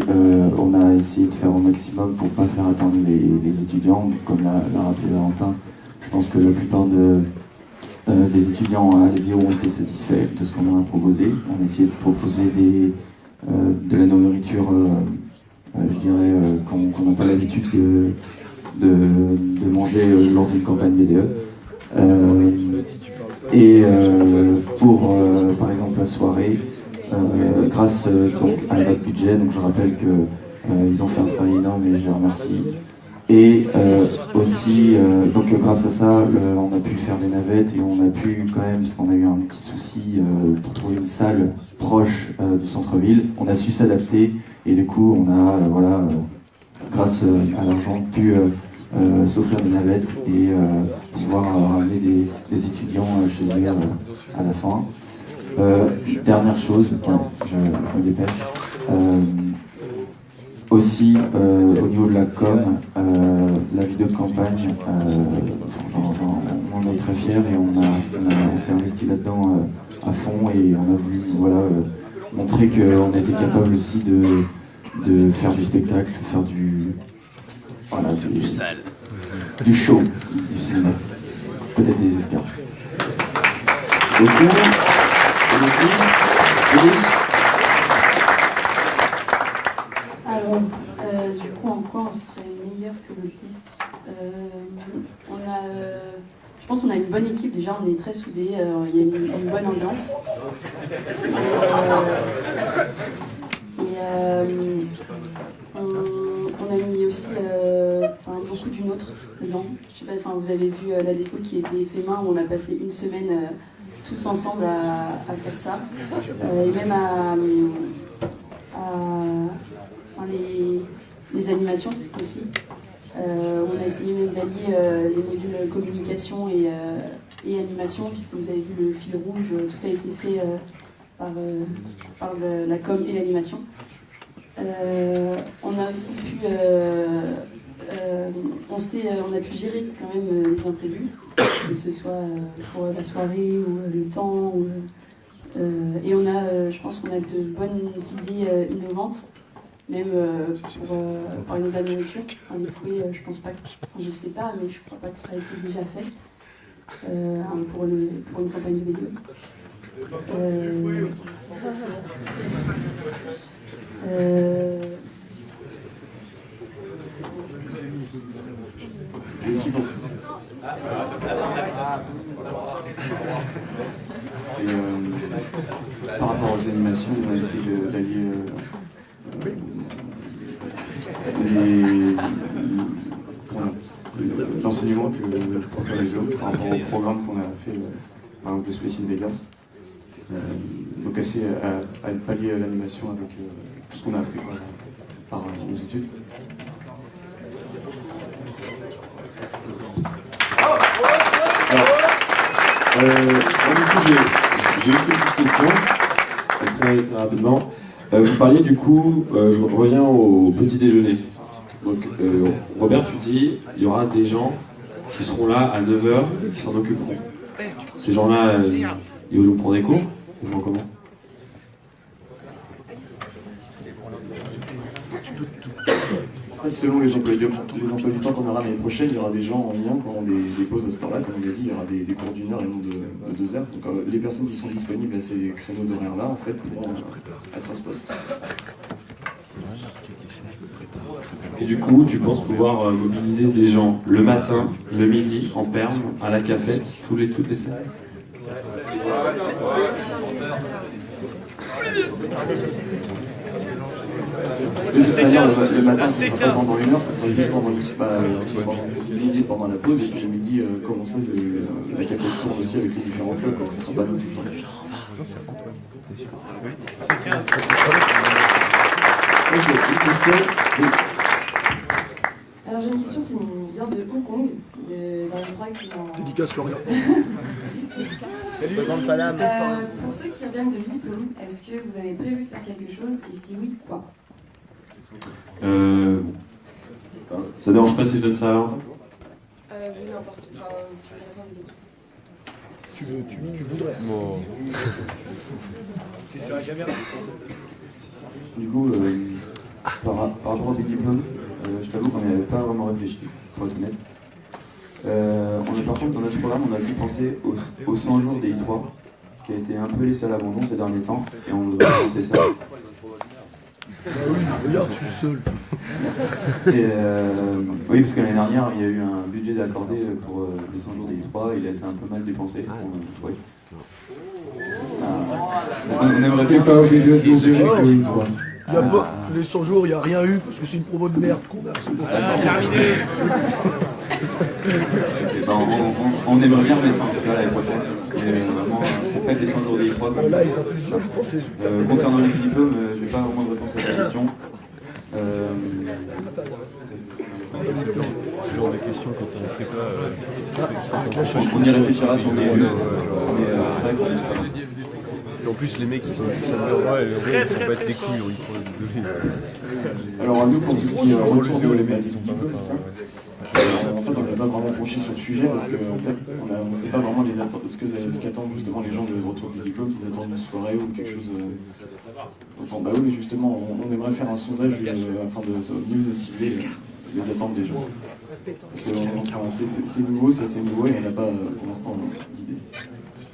on a essayé de faire au maximum pour ne pas faire attendre les étudiants. Comme l'a rappelé Valentin, je pense que la plupart des étudiants à Alésia ont été satisfaits de ce qu'on a proposé. On a essayé de proposer de la nourriture, je dirais, qu'on n'a pas l'habitude de manger lors d'une campagne BDE. Pour, par exemple, la soirée, grâce donc, à notre budget, donc je rappelle qu'ils ont fait un travail énorme et je les remercie. Et aussi, donc grâce à ça, on a pu faire des navettes et on a pu quand même, parce qu'on a eu un petit souci pour trouver une salle proche du centre-ville, on a su s'adapter et du coup on a, grâce à l'argent, pu s'offrir des navettes et pouvoir ramener des étudiants chez eux à la fin. Dernière chose, je me dépêche. Aussi, au niveau de la com, la vidéo de campagne, on en est très fiers et on s'est investi là-dedans à fond et on a voulu montrer qu'on était capable aussi de faire du spectacle, faire du show, du cinéma, peut-être des Oscars. Alors, du coup, en quoi on serait meilleur que l'autre liste? Je pense qu'on a une bonne équipe, déjà, on est très soudés, il y a une bonne ambiance. On a mis aussi beaucoup d'une autre dedans. Je sais pas, vous avez vu la déco qui a été fait main, où on a passé une semaine tous ensemble à faire ça. Et même les animations aussi. On a essayé même d'allier les modules communication et animation, puisque vous avez vu le fil rouge, tout a été fait par la com et l'animation. On a aussi pu on a pu gérer quand même les imprévus, que ce soit pour la soirée ou le temps. Et je pense qu'on a de bonnes idées innovantes, même par exemple la nourriture. Les fruits, je pense pas, je sais pas, mais je crois pas que ça a été déjà fait pour une campagne de BDE. Aussi bon. Par rapport aux animations, on a essayé d'allier l'enseignement que porte les autres par rapport au programme qu'on a fait, par exemple le Space in Vegas. Donc essayer à pallier l'animation avec tout ce qu'on a appris par nos études. Du coup, j'ai juste une petite question, très rapidement. Vous parliez du coup, je reviens au petit déjeuner. Donc, Robert, tu dis, il y aura des gens qui seront là à 9h, qui s'en occuperont. Ces gens-là, ils vont prendre des cours? Ils vont comment? En fait, selon les emplois du temps qu'on aura l'année prochaine, il y aura des gens en lien qui auront des pauses à cette heure-là. Comme on l'a dit, il y aura des cours d'1 heure et non de 2 heures. Donc les personnes qui sont disponibles à ces créneaux d'horaires-là, en fait, pourront être à ce poste. Et du coup, tu penses pouvoir mobiliser des gens le matin, le midi, en perme, à la cafette, toutes les semaines? De toute manière, le matin, ce sera pas pendant 1 heure, ce sera juste pendant le midi, pendant la pause, et puis le midi, commencer la café tourne aussi avec les différents clubs, donc ce sera pas nous tout le temps. Ok, une question. Alors j'ai une question qui me vient de Hong Kong, d'un endroit qui est en... Dédicace Florian. Pour ceux qui reviennent de diplôme, est-ce que vous avez prévu de faire quelque chose, et si oui, quoi? Ça dérange pas si je donne ça à Valentin? Oui, n'importe. Enfin, tu veux répondre des questions. Tu voudrais. Bon. C'est sur la caméra. Du coup, par rapport au diplôme, je t'avoue qu'on n'y avait pas vraiment réfléchi, pour être honnête. Par contre, dans notre programme, on a aussi pensé aux 100 jours des I3, qui a été un peu laissé à l'abandon ces derniers temps, et on devrait penser ça. Oui, regarde, je suis seul. Et oui, parce que l'année dernière, il y a eu un budget accordé pour les 100 jours des I3, il a été un peu mal dépensé. Oui. On aimerait bien pas obligé de gérer que les I3. Il y a pas, les 100 jours, il n'y a rien eu parce que c'est une promo de merde qu'on a. Terminé. On aimerait bien remettre ça en tout cas l'année prochaine. Et vraiment, on fait les 100 jours des I3. Là, il va plus de penser. Concernant les diplômes, je n'ai pas vraiment de réponse à ta question. Genre des questions quand on fait pas. On y réfléchira sur des lieux. C'est vrai qu'on est Et en plus, les mecs qui sont derrière moi, ils s'en battent les couilles, ils font Alors, nous, pour tout ce qui est retour de les diplômes, tout ça, en fait, on n'a pas vraiment penché sur le sujet parce qu'en fait, on ne sait pas vraiment ce qu'attendent justement les gens de retour du diplôme, s'ils attendent une soirée ou quelque chose. Bah oui, mais justement, on aimerait faire un sondage afin de mieux cibler les attentes des gens. Parce que c'est nouveau, c'est assez nouveau et on n'a pas pour l'instant d'idée.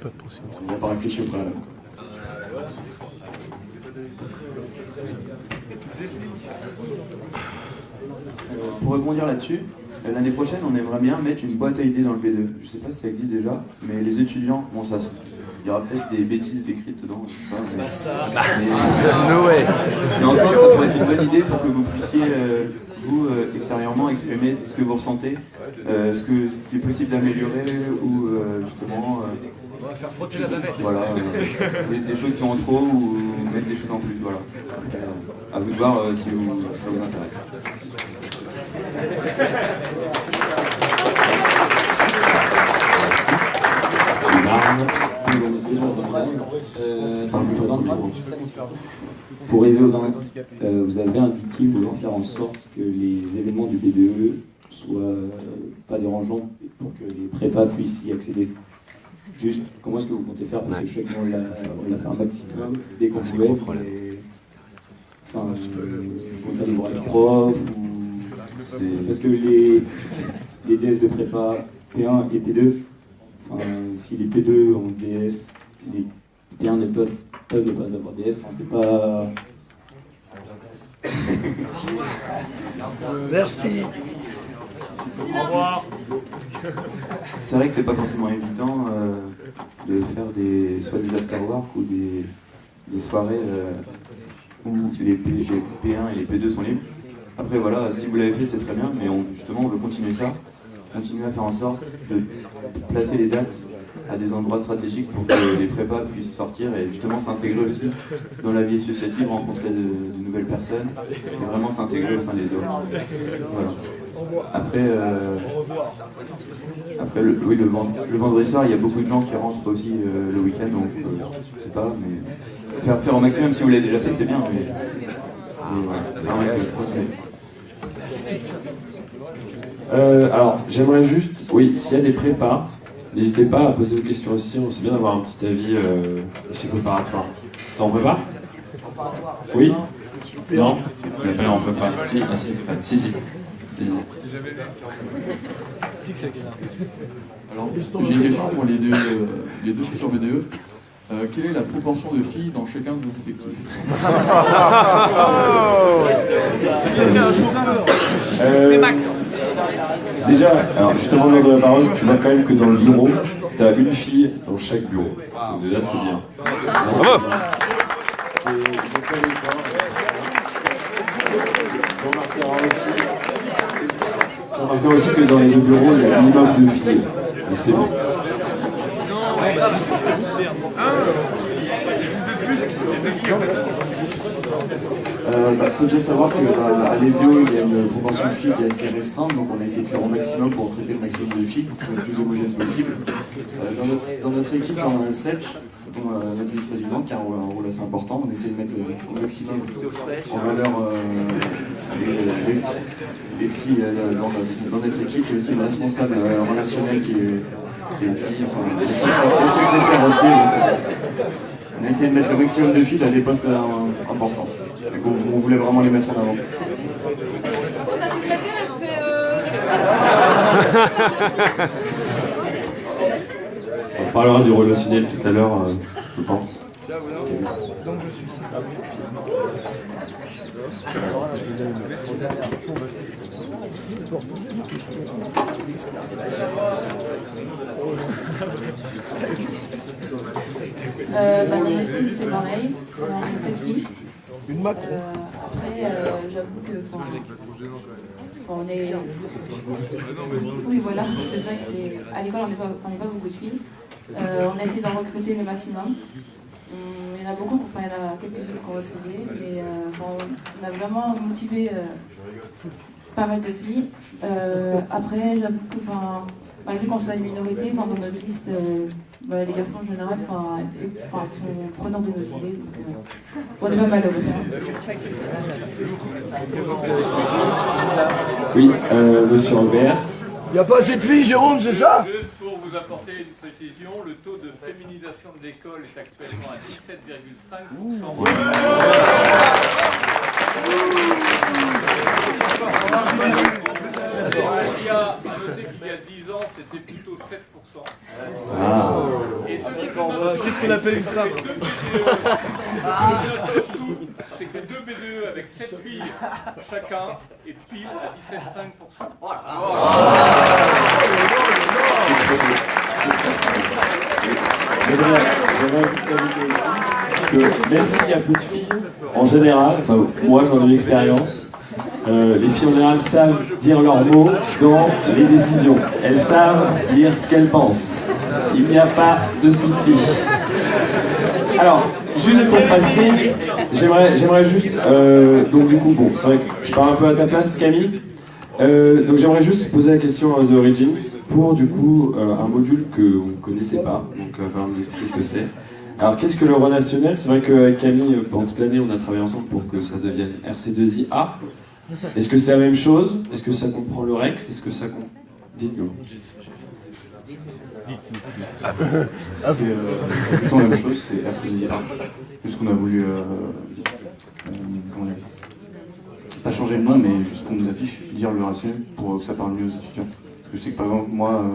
On n'a pas réfléchi au préalable. Pour rebondir là-dessus, l'année prochaine, on aimerait bien mettre une boîte à idées dans le B2. Je sais pas si ça existe déjà, mais les étudiants, bon ça, il y aura peut-être des bêtises décrites dedans, je sais pas. Mais en soi, ça pourrait être une bonne idée pour que vous puissiez, vous, extérieurement, exprimer ce que vous ressentez, ce qui est possible d'améliorer ou justement... on va faire frotter la bavette. Voilà, des choses qui ont trop ou mettre des choses en plus, voilà. À vous de voir si ça vous intéresse. Pour Réseaudin, vous avez indiqué vouloir faire en sorte que les événements du BDE soient pas dérangeants pour que les prépas puissent y accéder. Juste, comment est-ce que vous comptez faire? Parce que je sais qu'on l'a fait un maximum dès qu'on pouvait. Enfin, vous comptez aller voir les profs parce que les DS de prépa P1 et P2, enfin, si les P2 ont DS, les P1 ne peuvent ne pas avoir DS, enfin, c'est pas... Merci. Au revoir. C'est vrai que c'est pas forcément évident de faire soit des afterwork ou des soirées où les P1 et les P2 sont libres. Après voilà, si vous l'avez fait c'est très bien, mais justement on veut continuer ça, continuer à faire en sorte de placer les dates à des endroits stratégiques pour que les prépas puissent sortir et justement s'intégrer aussi dans la vie associative, rencontrer de nouvelles personnes et vraiment s'intégrer au sein des autres. Voilà. Après, le vendredi soir, il y a beaucoup de gens qui rentrent aussi le week-end, donc je sais pas, mais faire au maximum, si vous l'avez déjà fait, c'est bien, mais voilà. Alors, j'aimerais juste, oui, s'il y a des prépas, n'hésitez pas à poser vos questions aussi, c'est bien d'avoir un petit avis chez préparatoire. T'es en prépa? Oui? Non? On peut pas. Si. Alors, j'ai une question pour les deux futurs BDE. Quelle est la proportion de filles dans chacun de vos effectifs? Déjà, alors justement dans la parole, tu vois quand même que dans le bureau, tu as une fille dans chaque bureau. Donc déjà c'est bien. Bravo. Tu remarqueras aussi que dans les deux bureaux, il y a un minimum de filles. Donc c'est bon. Faut déjà savoir qu'à l'ESEO, il y a une proportion de filles qui est assez restreinte, donc on a essayé de faire au maximum pour traiter le maximum de filles, pour que ce soit le plus homogène possible. Dans notre équipe, on a 7, dont notre vice-présidente, qui a un rôle assez important. On essaie de mettre au maximum en valeur les filles dans notre équipe. Il y a aussi une responsable relationnelle qui est une fille, les secrétaires aussi. On a essayé de mettre le maximum de filles à des postes importants. On voulait vraiment les mettre en avant. On parlera du relationnel tout à l'heure, je pense. Donc je suis. Dans notre équipe, c'est pareil. On est 7 filles. Une Macron. Après, j'avoue que on est. Oui, voilà, c'est vrai que c'est. À l'école, on n'est pas beaucoup de filles. On essaie d'en recruter le maximum. Il y en a beaucoup, il y en a quelques-unes qu'on va se poser, mais on a vraiment motivé pas mal de filles. Après, j'avoue que malgré qu'on soit une minorité, dans notre liste, les garçons en général sont preneurs de nos idées. On est pas malheureux. Oui, monsieur Robert. Il n'y a pas assez de filles, Jérôme, c'est ça? Juste pour vous apporter une précision, le taux de féminisation de l'école est actuellement à 17,5%. Il y a à noter qu'il y a 10 ans, c'était plutôt 7%. Ah. Et qu'est-ce qu'on appelle une femme? C'est que 2 BDE avec 7 filles chacun et pile à 17,5%. Voilà. J'aimerais vous ajouter aussi que même s'il y a peu de filles, en général, moi j'en ai eu l'expérience, les filles en général savent dire leurs mots dans les décisions. Elles savent dire ce qu'elles pensent. Il n'y a pas de souci. Alors, juste pour passer, j'aimerais juste... donc du coup, bon, c'est vrai que je parle un peu à ta place, Camille. Donc j'aimerais juste poser la question à The Origins pour du coup un module qu'on ne connaissait pas, donc il va falloir nous expliquer ce que c'est. Alors qu'est-ce que le relationnel? C'est vrai qu'avec Camille, pendant toute l'année, on a travaillé ensemble pour que ça devienne RC2IA. Est-ce que c'est la même chose? Est-ce que ça comprend le REX? Est-ce que ça comprend... Dites-nous. C'est plutôt la même chose, c'est RC2IA. Juste qu'on a voulu... comment dire, pas changer le nom, mais juste qu'on nous affiche, dire le rationnel pour que ça parle mieux aux étudiants. Parce que je sais que par exemple, moi,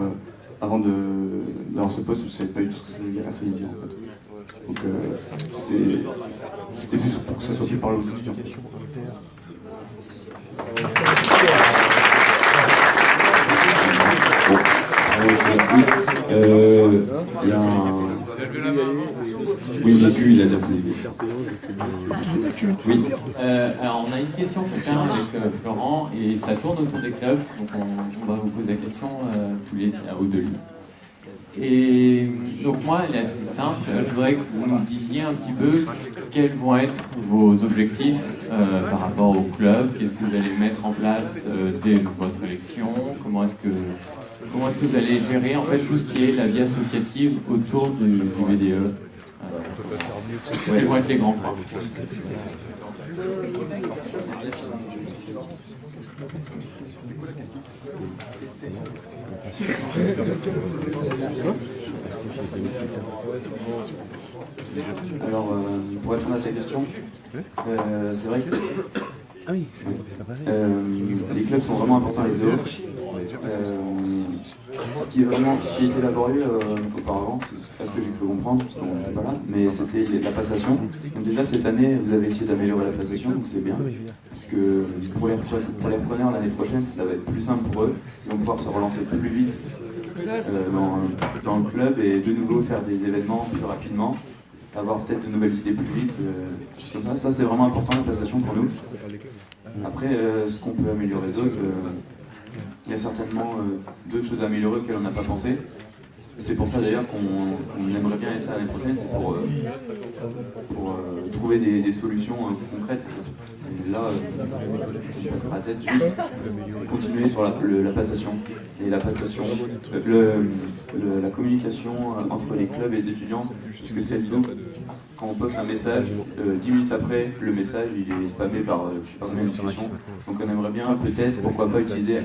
avant d'avoir ce poste, je ne savais pas du tout ce que ça veut dire RC2IA en fait. Donc c'était juste pour que ça soit plus parlé aux étudiants. Il y a un... Oui, Vécu, il a déjà posé des questions. Oui. Alors, on a une question chacun avec Florent, et ça tourne autour des clubs. Donc, on va vous poser la question tous les à haut de liste. Et donc, moi, elle est assez simple. Je voudrais que vous nous disiez un petit peu quels vont être vos objectifs par rapport au club. Qu'est-ce que vous allez mettre en place dès votre élection? Comment est-ce que vous allez gérer en fait tout ce qui est la vie associative autour du VDE? Quels vont être les grands points? Alors, pour répondre à cette question, c'est vrai que les clubs sont vraiment importants à les zoos. Ce qui a été élaboré auparavant, c'est pas ce que j'ai cru comprendre, parce qu'on n'était pas là, mais c'était la passation. Donc déjà cette année, vous avez essayé d'améliorer la passation, donc c'est bien. Parce que pour les repreneurs l'année prochaine, ça va être plus simple pour eux. Ils vont pouvoir se relancer plus vite dans le club et de nouveau faire des événements plus rapidement, avoir peut-être de nouvelles idées plus vite. Ça c'est vraiment important la passation pour nous. Après, ce qu'on peut améliorer d'autres, il y a certainement d'autres choses à améliorer auxquelles on n'a pas pensé. C'est pour ça d'ailleurs qu'on aimerait bien être l'année prochaine, c'est pour trouver des solutions concrètes. Et là, je passe par la tête, juste continuer sur la passation. Et la passation, la communication entre les clubs et les étudiants, parce que Facebook, quand on poste un message, 10 minutes après, le message il est spammé par je sais pas combien de discussions. Donc on aimerait bien peut-être, pourquoi pas, utiliser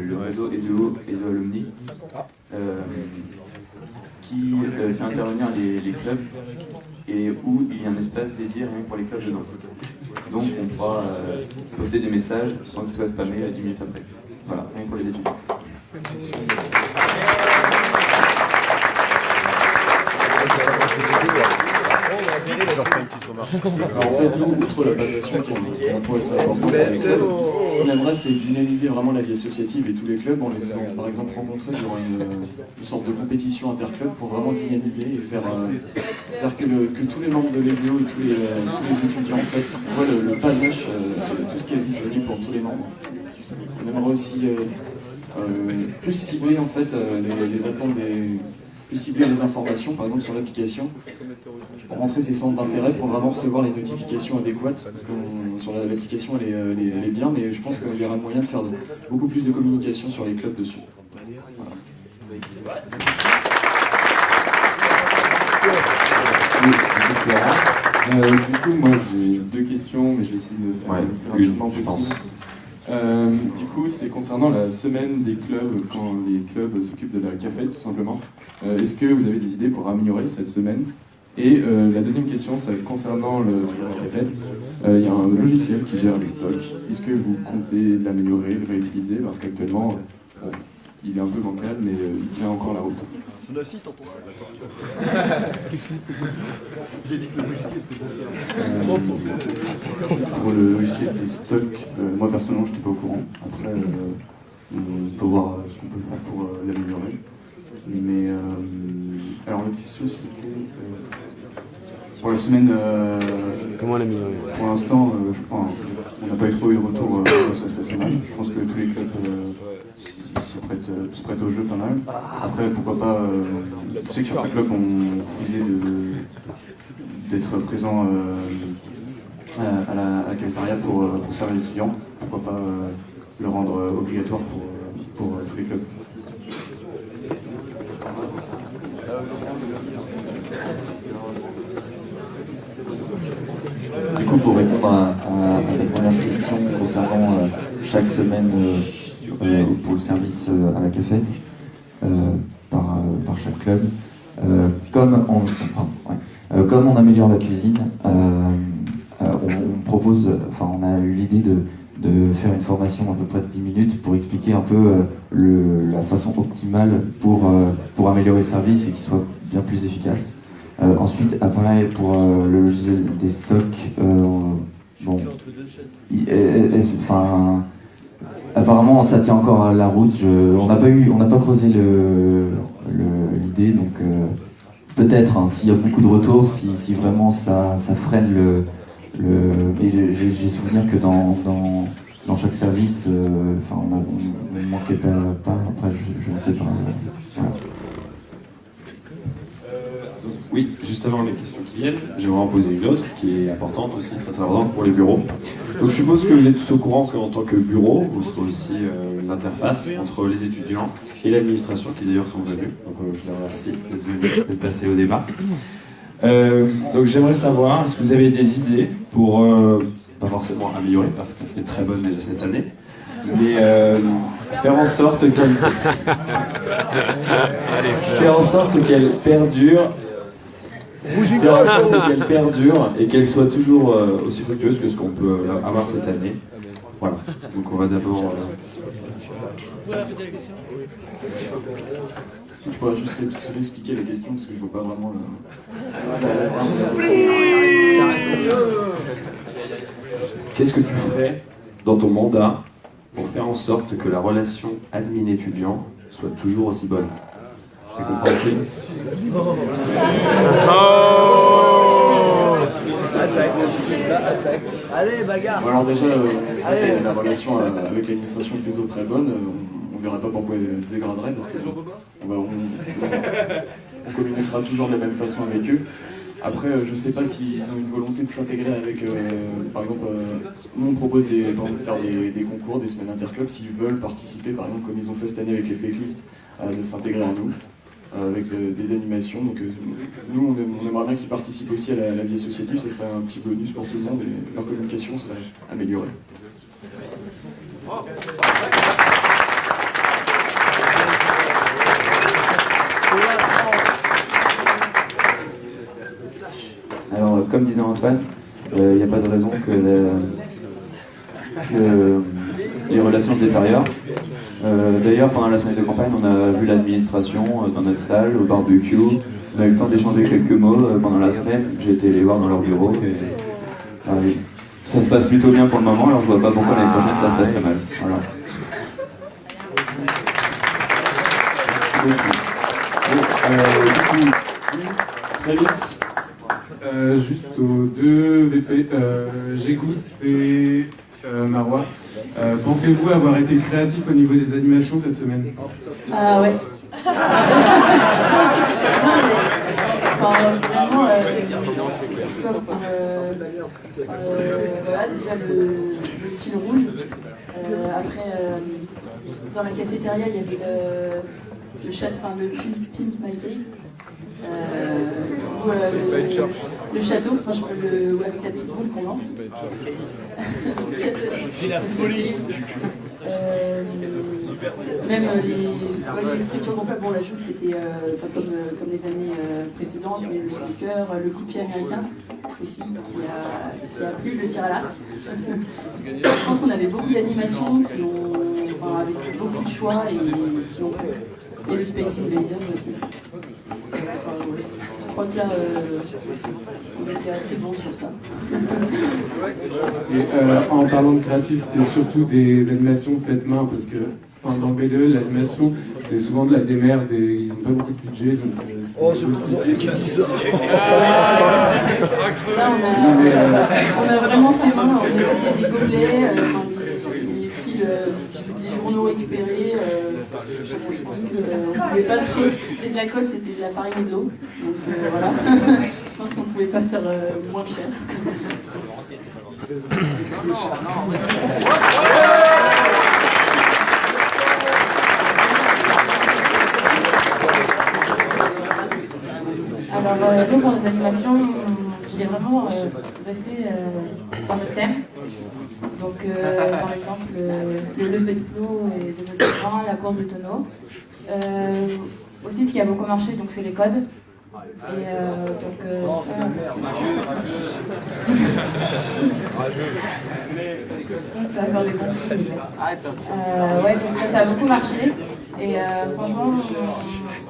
le réseau ESO Alumni, qui fait intervenir les clubs et où il y a un espace dédié rien que pour les clubs dedans. Donc on pourra poster des messages sans que ce soit spammé 10 minutes après. Voilà, rien que pour les étudiants. Alors, en fait, nous, outre la passation qui est un point assez important pour les clubs, ce qu'on aimerait, c'est dynamiser vraiment la vie associative et tous les clubs en les faisant, par exemple, rencontrer durant une sorte de compétition interclub pour vraiment dynamiser et faire que tous les membres de l'ESEO et tous les étudiants, en fait, voient le panache de tout ce qui est disponible pour tous les membres. On aimerait aussi plus cibler, en fait, les attentes plus cibler les informations, par exemple sur l'application, pour rentrer ses centres d'intérêt pour vraiment recevoir les notifications adéquates, parce que sur l'application elle est bien, mais je pense qu'il y aura moyen de faire beaucoup plus de communication sur les clubs dessus. Voilà. Du coup, moi j'ai deux questions, mais je vais essayer de faire le plus rapidement possible. Du coup, c'est concernant la semaine des clubs, quand les clubs s'occupent de la cafette, tout simplement. Est-ce que vous avez des idées pour améliorer cette semaine? Et la deuxième question, c'est concernant toujours la cafette. Il y a un logiciel qui gère les stocks. Est-ce que vous comptez l'améliorer, le réutiliser? Parce qu'actuellement, il est un peu bancal, mais il tient encore la route. C'est un site en pour J'ai dit que le logiciel était bon. Pour le logiciel des stocks, moi personnellement je n'étais pas au courant. Après, on peut voir ce qu'on peut faire pour l'améliorer. Mais alors la question c'était pour la semaine. Comment l'améliorer? Pour l'instant, on n'a pas eu trop eu de retour ça se passe mal. Je pense que tous les clubs se prêtent au jeu pas mal. Après, pourquoi pas. Je sais que certains clubs ont refusé d'être présents à la cafétéria pour servir les étudiants. Pourquoi pas le rendre obligatoire pour tous les clubs. Du coup, pour répondre à la première question concernant chaque semaine pour le service à la cafette par chaque club, comme on améliore la cuisine, on propose, on a eu l'idée de faire une formation à peu près de 10 minutes pour expliquer un peu la façon optimale pour améliorer le service et qu'il soit bien plus efficace. Ensuite, après, pour le logiciel des stocks, apparemment ça tient encore à la route. On n'a pas creusé l'idée, donc peut-être s'il y a beaucoup de retours, si vraiment ça freine et j'ai souvenir que dans chaque service, on ne manquait pas. Après, je ne sais pas. Voilà. Oui, juste avant les questions qui viennent, j'aimerais en poser une autre qui est importante aussi, très importante pour les bureaux. Donc je suppose que vous êtes tous au courant qu'en tant que bureau, vous serez aussi l'interface entre les étudiants et l'administration qui d'ailleurs sont venus. Donc je les remercie d'être passés au débat. Donc j'aimerais savoir, est-ce que vous avez des idées pour, pas forcément améliorer, parce que c'est très bonne déjà cette année, mais faire en sorte qu'elle perdure. Qu'elle perdure et qu'elle soit toujours aussi fructueuse que ce qu'on peut avoir cette année. Voilà. Donc on va d'abord. Est-ce que tu pourrais juste réexpliquer la question parce que je vois pas vraiment Qu'est-ce que tu ferais dans ton mandat pour faire en sorte que la relation admin-étudiant soit toujours aussi bonne? C'est compréhensible? Allez, bagarre. Alors déjà, la relation avec l'administration est plutôt très bonne. On ne verra pas pourquoi elle se dégraderait parce que on communiquera toujours de la même façon avec eux. Après, je ne sais pas s'ils ont une volonté de s'intégrer avec, par exemple, nous on propose de faire des concours, des semaines interclubs, s'ils veulent participer, par exemple, comme ils ont fait cette année avec les Fakelists, de s'intégrer à nous. Avec des animations, donc nous on aimerait bien qu'ils participent aussi à la vie associative, ce serait un petit bonus pour tout le monde et leur communication serait améliorée. Alors comme disait Antoine, il n'y a pas de raison que les relations se détériorent. D'ailleurs, pendant la semaine de campagne, on a vu l'administration dans notre salle, au barbecue. On a eu le temps d'échanger quelques mots pendant la semaine. J'ai été les voir dans leur bureau. Et, ça se passe plutôt bien pour le moment, alors je vois pas pourquoi l'année prochaine ça se passerait mal. Voilà. Très vite. Juste aux deux VP, j'écoute et Marois. Pensez-vous avoir été créatif au niveau des animations cette semaine? Ouais. vraiment, que ce soit pour voilà, déjà le fil rouge. Après, dans la cafétéria, il y avait le Pimp My Cave. Le château, avec la petite boule qu'on lance. C'est la folie. Même les structures qu'on fait pour la joute, c'était comme les années précédentes, il y a eu le snooker, le coup de pied américain aussi, qui a plu, le tir à l'arc. Je pense qu'on avait beaucoup d'animations avec beaucoup de choix et qui ont plu. Et le Space Invader aussi. Je crois que là, on était assez bons sur ça. Et, en parlant de créatif, c'était surtout des animations faites main, parce que dans le BDE, l'animation, c'est souvent de la démerde et ils n'ont pas beaucoup de budget. Donc, oh, c'est trop qui dit ça. Là, on a vraiment fait main, on a cité des gobelets, des fils, des journaux récupérés. Je pense qu'on ne pouvait pas c'était de la colle, c'était de la farine et de l'eau. Donc voilà, je pense qu'on ne pouvait pas faire moins cher. Alors, nous, pour les animations, il est vraiment resté dans notre thème. Donc, par exemple, le lever de plots et de mouvement, la course de tonneau. Aussi, ce qui a beaucoup marché, donc, c'est les codes. Et ça va faire des conflits. Ouais, donc ça a beaucoup marché. Et franchement,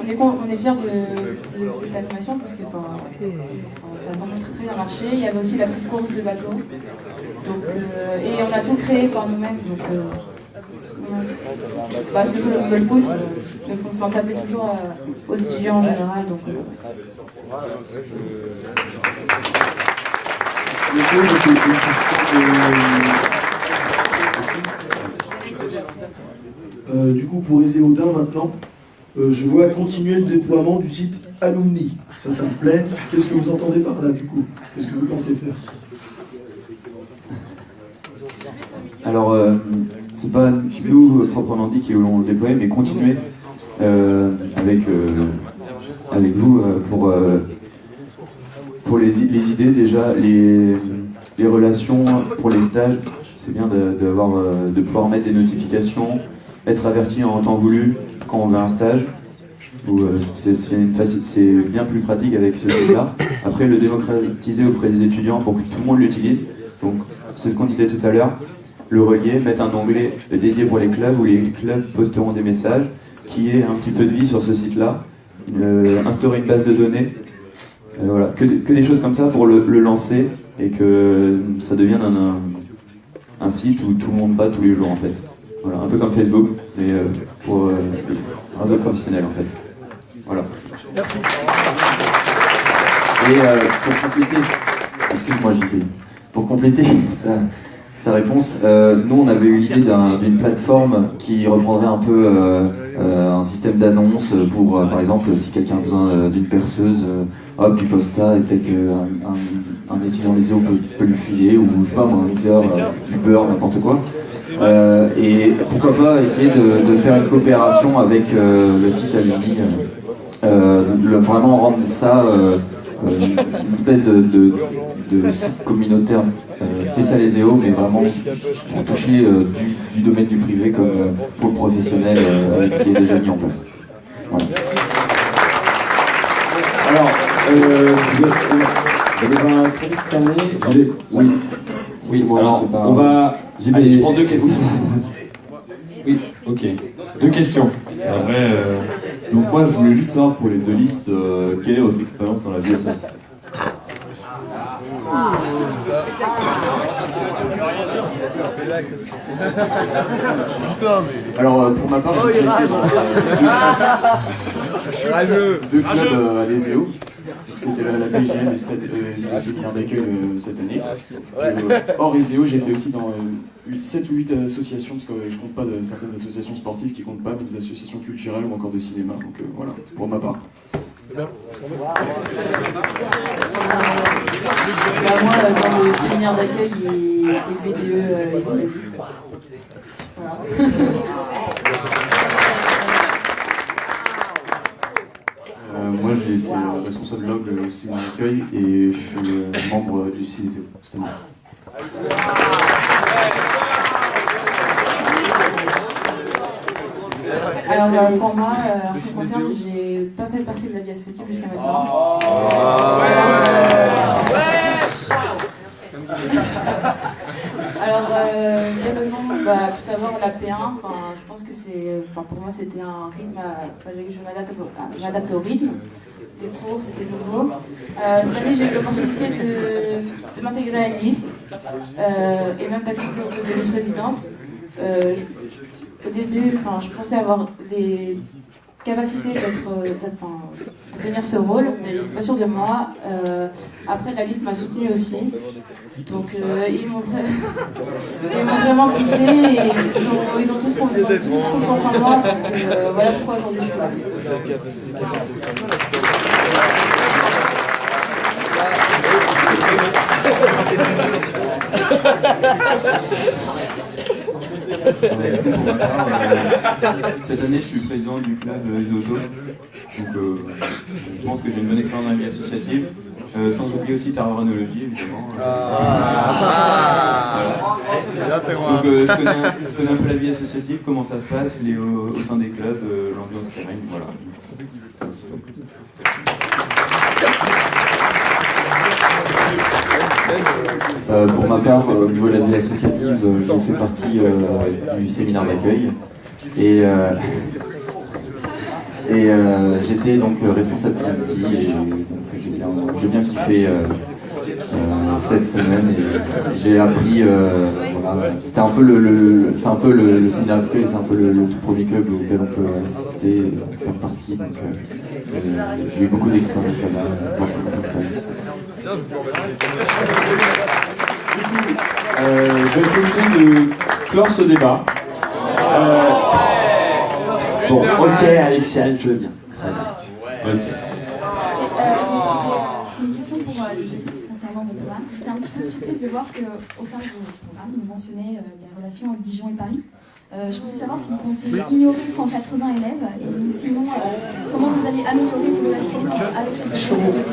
on est fiers de cette animation parce que ça a vraiment très bien marché. Il y avait aussi la petite course de bateau. Donc, et on a tout créé par nous-mêmes. Donc, c'est le foot, mais ça plaît toujours aux étudiants en général. Donc, du coup, pour Ezéodin maintenant, je vois continuer le déploiement du site Alumni. Ça me plaît. Qu'est-ce que vous entendez par là, du coup? Qu'est-ce que vous pensez faire? Alors, c'est pas nous, proprement dit, qui voulons le déployer, mais continuer avec vous pour les idées déjà, les relations pour les stages. C'est bien de pouvoir mettre des notifications, être averti en temps voulu quand on veut un stage. C'est bien plus pratique avec ce site-là. Après, le démocratiser auprès des étudiants pour que tout le monde l'utilise. Donc, c'est ce qu'on disait tout à l'heure. Le relier, mettre un onglet dédié pour les clubs où les clubs posteront des messages, qui ait un petit peu de vie sur ce site-là, instaurer une base de données, voilà, que des choses comme ça pour le lancer et que ça devienne un site où tout le monde va tous les jours en fait. Voilà, un peu comme Facebook, mais pour un réseau professionnel en fait. Voilà. Merci. Et pour compléter, excuse-moi JP, pour compléter sa réponse, nous on avait eu l'idée d'une plateforme qui reprendrait un peu un système d'annonce pour, par exemple, si quelqu'un a besoin d'une perceuse, hop, il poste ça et peut-être qu'un étudiant lycéen peut lui filer, ou je sais pas moi, un mixeur, du beurre, n'importe quoi. Et pourquoi pas essayer de faire une coopération avec le site Alumni, vraiment rendre ça une espèce de site communautaire spécialisé mais vraiment pour toucher du domaine du privé comme pour le professionnel avec ce qui est déjà mis en place. Voilà. Alors, vous avez très vite terminé. Oui, alors on va. Allez, je prends deux questions. Oui, ok. Deux questions. Après, donc moi je voulais juste savoir pour les deux listes, quelle est votre expérience dans la vie associative? Alors pour ma part, j'ai été dans deux clubs à l'ESEO. C'était la BGM et le séminaire d'accueil cette année. Hors ESEO, j'étais aussi dans 7 ou 8 associations, parce que je compte pas certaines associations sportives qui comptent pas, mais des associations culturelles ou encore de cinéma. Donc voilà, pour ma part. Moi, dans le séminaire d'accueil et BDE, ils ont des... Voilà. Moi, j'ai été responsable log au séminaire d'accueil et je suis membre du CISO, justement. Alors pour moi, en ce qui me concerne, j'ai pas fait partie de la vie associative jusqu'à maintenant. Alors les raisons, tout d'abord la P1, je pense que c'est, pour moi c'était un rythme, il fallait que je m'adapte au rythme des cours, c'était nouveau. Cette année j'ai eu l'opportunité de m'intégrer à une liste et même d'accéder au poste de vice-présidente. Au début, je pensais avoir les capacités de tenir ce rôle, mais je n'étais pas sûre de moi. Après, la liste m'a soutenue aussi. Donc, ils m'ont vraiment poussé et ils ont tous confiance en moi. Donc, voilà pourquoi aujourd'hui je suis Cette année, je suis président du club Isoto, donc je pense que j'ai une bonne expérience dans la vie associative, sans oublier aussi terrorinologie, évidemment. Voilà. Donc je connais un peu la vie associative, comment ça se passe au sein des clubs, l'ambiance qui règne, voilà. Pour ma part, au niveau de la vie associative, j'ai fait partie du séminaire d'accueil et j'étais donc responsable TNT et donc j'ai bien kiffé cette semaine et j'ai appris, voilà, c'était un peu c'est un peu le séminaire d'accueil, c'est un peu le tout premier club auquel on peut assister, faire partie, donc j'ai eu beaucoup d'expérience là-bas, voir comment ça se passe. Je vais être obligé de clore ce débat. Bon, ok, Alexia, je veux bien. Ok. C'est une question pour les juristes concernant vos programmes. J'étais un petit peu surprise de voir qu'au sein de vos programmes, vous mentionnez les relations entre Dijon et Paris. Je voulais savoir si vous comptiez ignorer 180 élèves et sinon comment vous allez améliorer les relations avec ces élèves.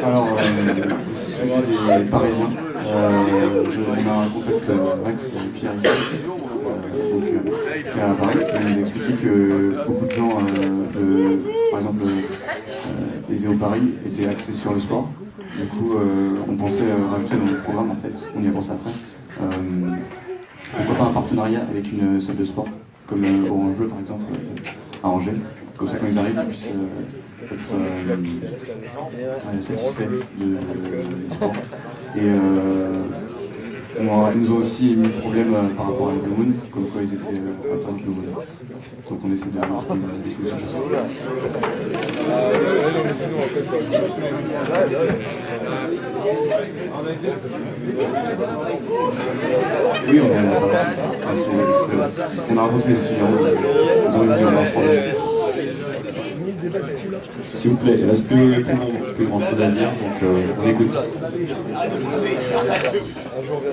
Alors, les Parisiens, on a un contact Max Pierre ici, qui est à Paris, qui nous a expliqué que beaucoup de gens, par exemple les EO Paris, étaient axés sur le sport. Du coup, on pensait rajouter dans notre programme, en fait, on y a pensé après, pourquoi pas un partenariat avec une salle de sport, comme Orange Bleu par exemple, à Angers. Comme ça, quand ils arrivent, ils puissent être satisfaits du sport. Et ils nous ont aussi mis le problème par rapport à Blue Moon, comme quoi ils étaient atteints de Blue Moon. Donc on essaie de avoir une solution sur ça. Oui, on a rencontré les étudiants, ils ont une violence problème. S'il vous plaît, il reste plus grand chose à dire, donc on écoute.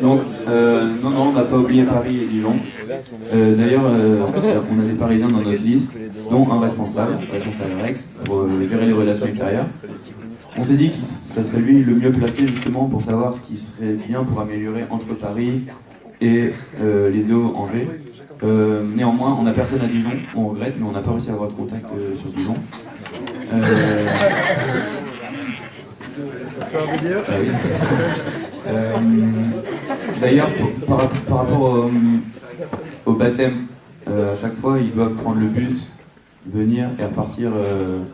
Donc, non, on n'a pas oublié Paris et Dijon. D'ailleurs, on a des Parisiens dans notre liste, dont un responsable Rex, pour gérer les relations extérieures. On s'est dit que ça serait lui le mieux placé justement pour savoir ce qui serait bien pour améliorer entre Paris et les EO Angers. Néanmoins, on n'a personne à Dijon, on regrette, mais on n'a pas réussi à avoir de contact sur Dijon. D'ailleurs, par rapport au baptême, à chaque fois, ils doivent prendre le bus, venir et repartir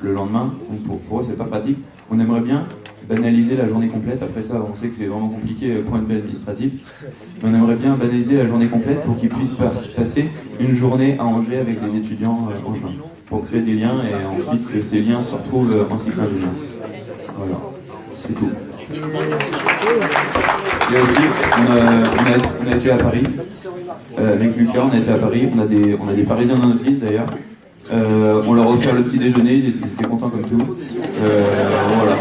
le lendemain. Donc pour eux, c'est pas pratique. On aimerait bien banaliser la journée complète. Après ça, on sait que c'est vraiment compliqué point de vue administratif. Mais on aimerait bien banaliser la journée complète pour qu'ils puissent passer une journée à Angers avec les étudiants angevins, pour créer des liens et ensuite que ces liens se retrouvent en cycle ingénieur. Voilà, c'est tout. Il y a aussi, on a été à Paris, avec Lucas, on a été à Paris, on a des Parisiens dans notre liste d'ailleurs. On leur a offert le petit déjeuner, ils étaient contents comme tout. Voilà.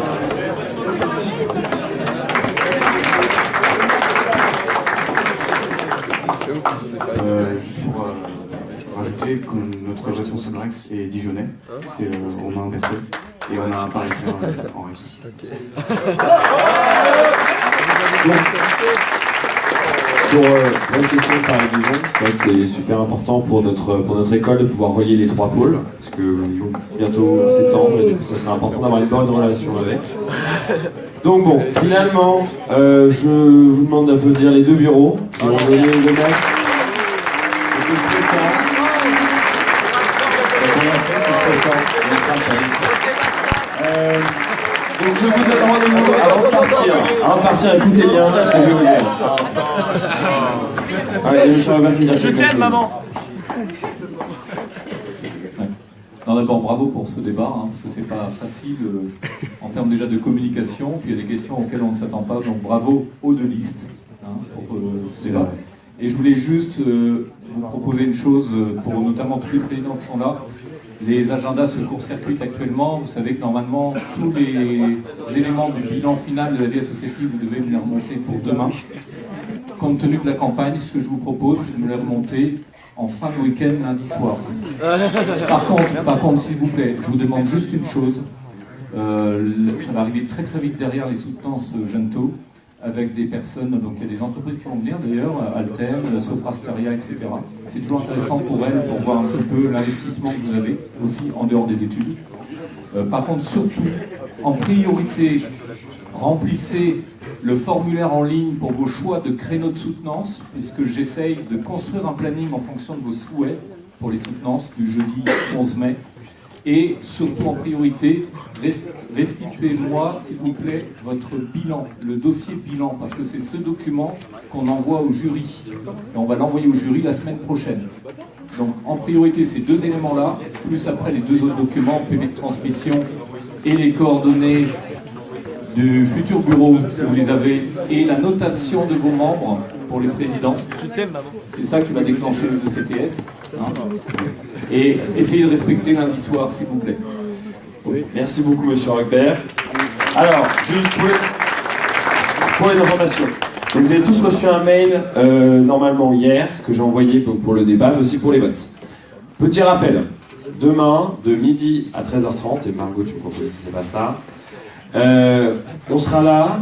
Juste pour rajouter que notre responsable Rex est dijonnais, c'est Romain Berthet, et on a un Parisien en Rex aussi. Pour la question de Paris-Dijon, c'est vrai que c'est super important pour notre école de pouvoir relier les trois pôles, parce que bientôt septembre, et ça sera important d'avoir une bonne relation avec. Donc bon, finalement, je vous demande d'applaudir les deux bureaux qui ont donné le match. Donc je vous donne rendez-vous avant de partir. Avant de partir, écoutez bien ce que je vais vous dire. Je t'aime, maman. Non, d'abord, bravo pour ce débat, hein, parce que c'est pas facile en termes déjà de communication, puis il y a des questions auxquelles on ne s'attend pas, donc bravo aux deux listes pour ce débat. Et je voulais juste vous proposer une chose, pour notamment tous les présidents qui sont là. Les agendas se court-circuitent actuellement. Vous savez que normalement, tous les éléments du bilan final de la vie associative, vous devez me les remonter pour demain. Compte tenu de la campagne, ce que je vous propose, c'est de me les remonter en fin de week-end, lundi soir. Par contre, s'il vous plaît, je vous demande juste une chose. Ça va arriver très très vite derrière les soutenances Gento, avec des personnes, donc il y a des entreprises qui vont venir d'ailleurs, Alten, Soprasteria, etc. C'est toujours intéressant pour elles, pour voir un petit peu l'investissement que vous avez, aussi en dehors des études. Par contre, surtout, en priorité, remplissez le formulaire en ligne pour vos choix de créneaux de soutenance, puisque j'essaye de construire un planning en fonction de vos souhaits pour les soutenances du jeudi 11 mai. Et surtout en priorité, restituez-moi, s'il vous plaît, votre bilan, le dossier bilan, parce que c'est ce document qu'on envoie au jury. Et on va l'envoyer au jury la semaine prochaine. Donc en priorité, ces deux éléments-là, plus après les deux autres documents, PV de transmission et les coordonnées du futur bureau, si vous les avez, et la notation de vos membres pour les présidents. Je t'aime, maman. C'est ça qui va déclencher le CTS. Hein. Et essayez de respecter lundi soir, s'il vous plaît. Oui. Merci beaucoup, monsieur Roquebert. Alors, juste pour les informations. Donc, vous avez tous reçu un mail, normalement hier, que j'ai envoyé pour le débat, mais aussi pour les votes. Petit rappel. Demain, de midi à 13h30, et Margot, tu me proposes si c'est pas ça, on sera là,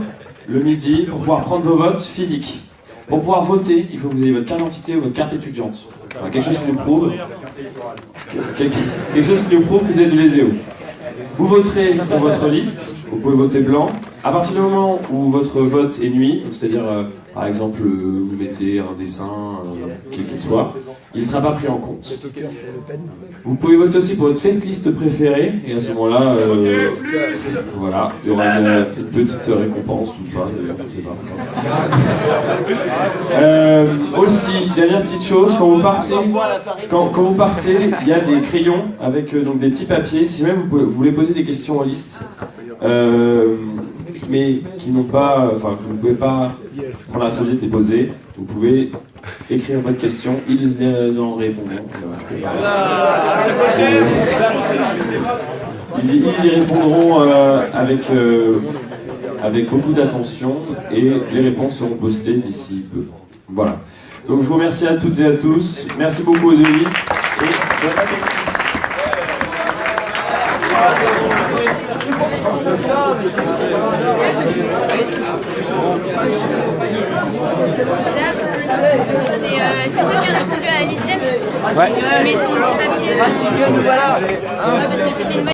le midi, pour pouvoir prendre vos votes physiques. Pour pouvoir voter, il faut que vous ayez votre carte d'identité ou votre carte étudiante. Enfin, quelque chose qui nous prouve que vous êtes de l'ESEO. Vous voterez pour votre liste, vous pouvez voter blanc. À partir du moment où votre vote est nuit, c'est-à-dire par exemple vous mettez un dessin, quel qu'il soit, il ne sera pas pris en compte. Vous pouvez voter aussi pour votre fake liste préférée, et à ce moment-là, voilà, il y aura une petite récompense ou pas, d'ailleurs, je sais pas. Aussi, dernière petite chose, quand vous partez, il y a des crayons avec donc des petits papiers. Si même vous voulez poser des questions en liste, mais qui n'ont pas, enfin, que vous ne pouvez pas prendre la soirée de les poser, vous pouvez écrire votre question, ils en répondront. Ils y répondront avec beaucoup d'attention et les réponses seront postées d'ici peu. Voilà. Donc je vous remercie à toutes et à tous. Merci beaucoup aux deux listes et bon appétit. C'est toi qui as répondu à Elite James. Ouais. Mais son petit papier. Parce que c'était une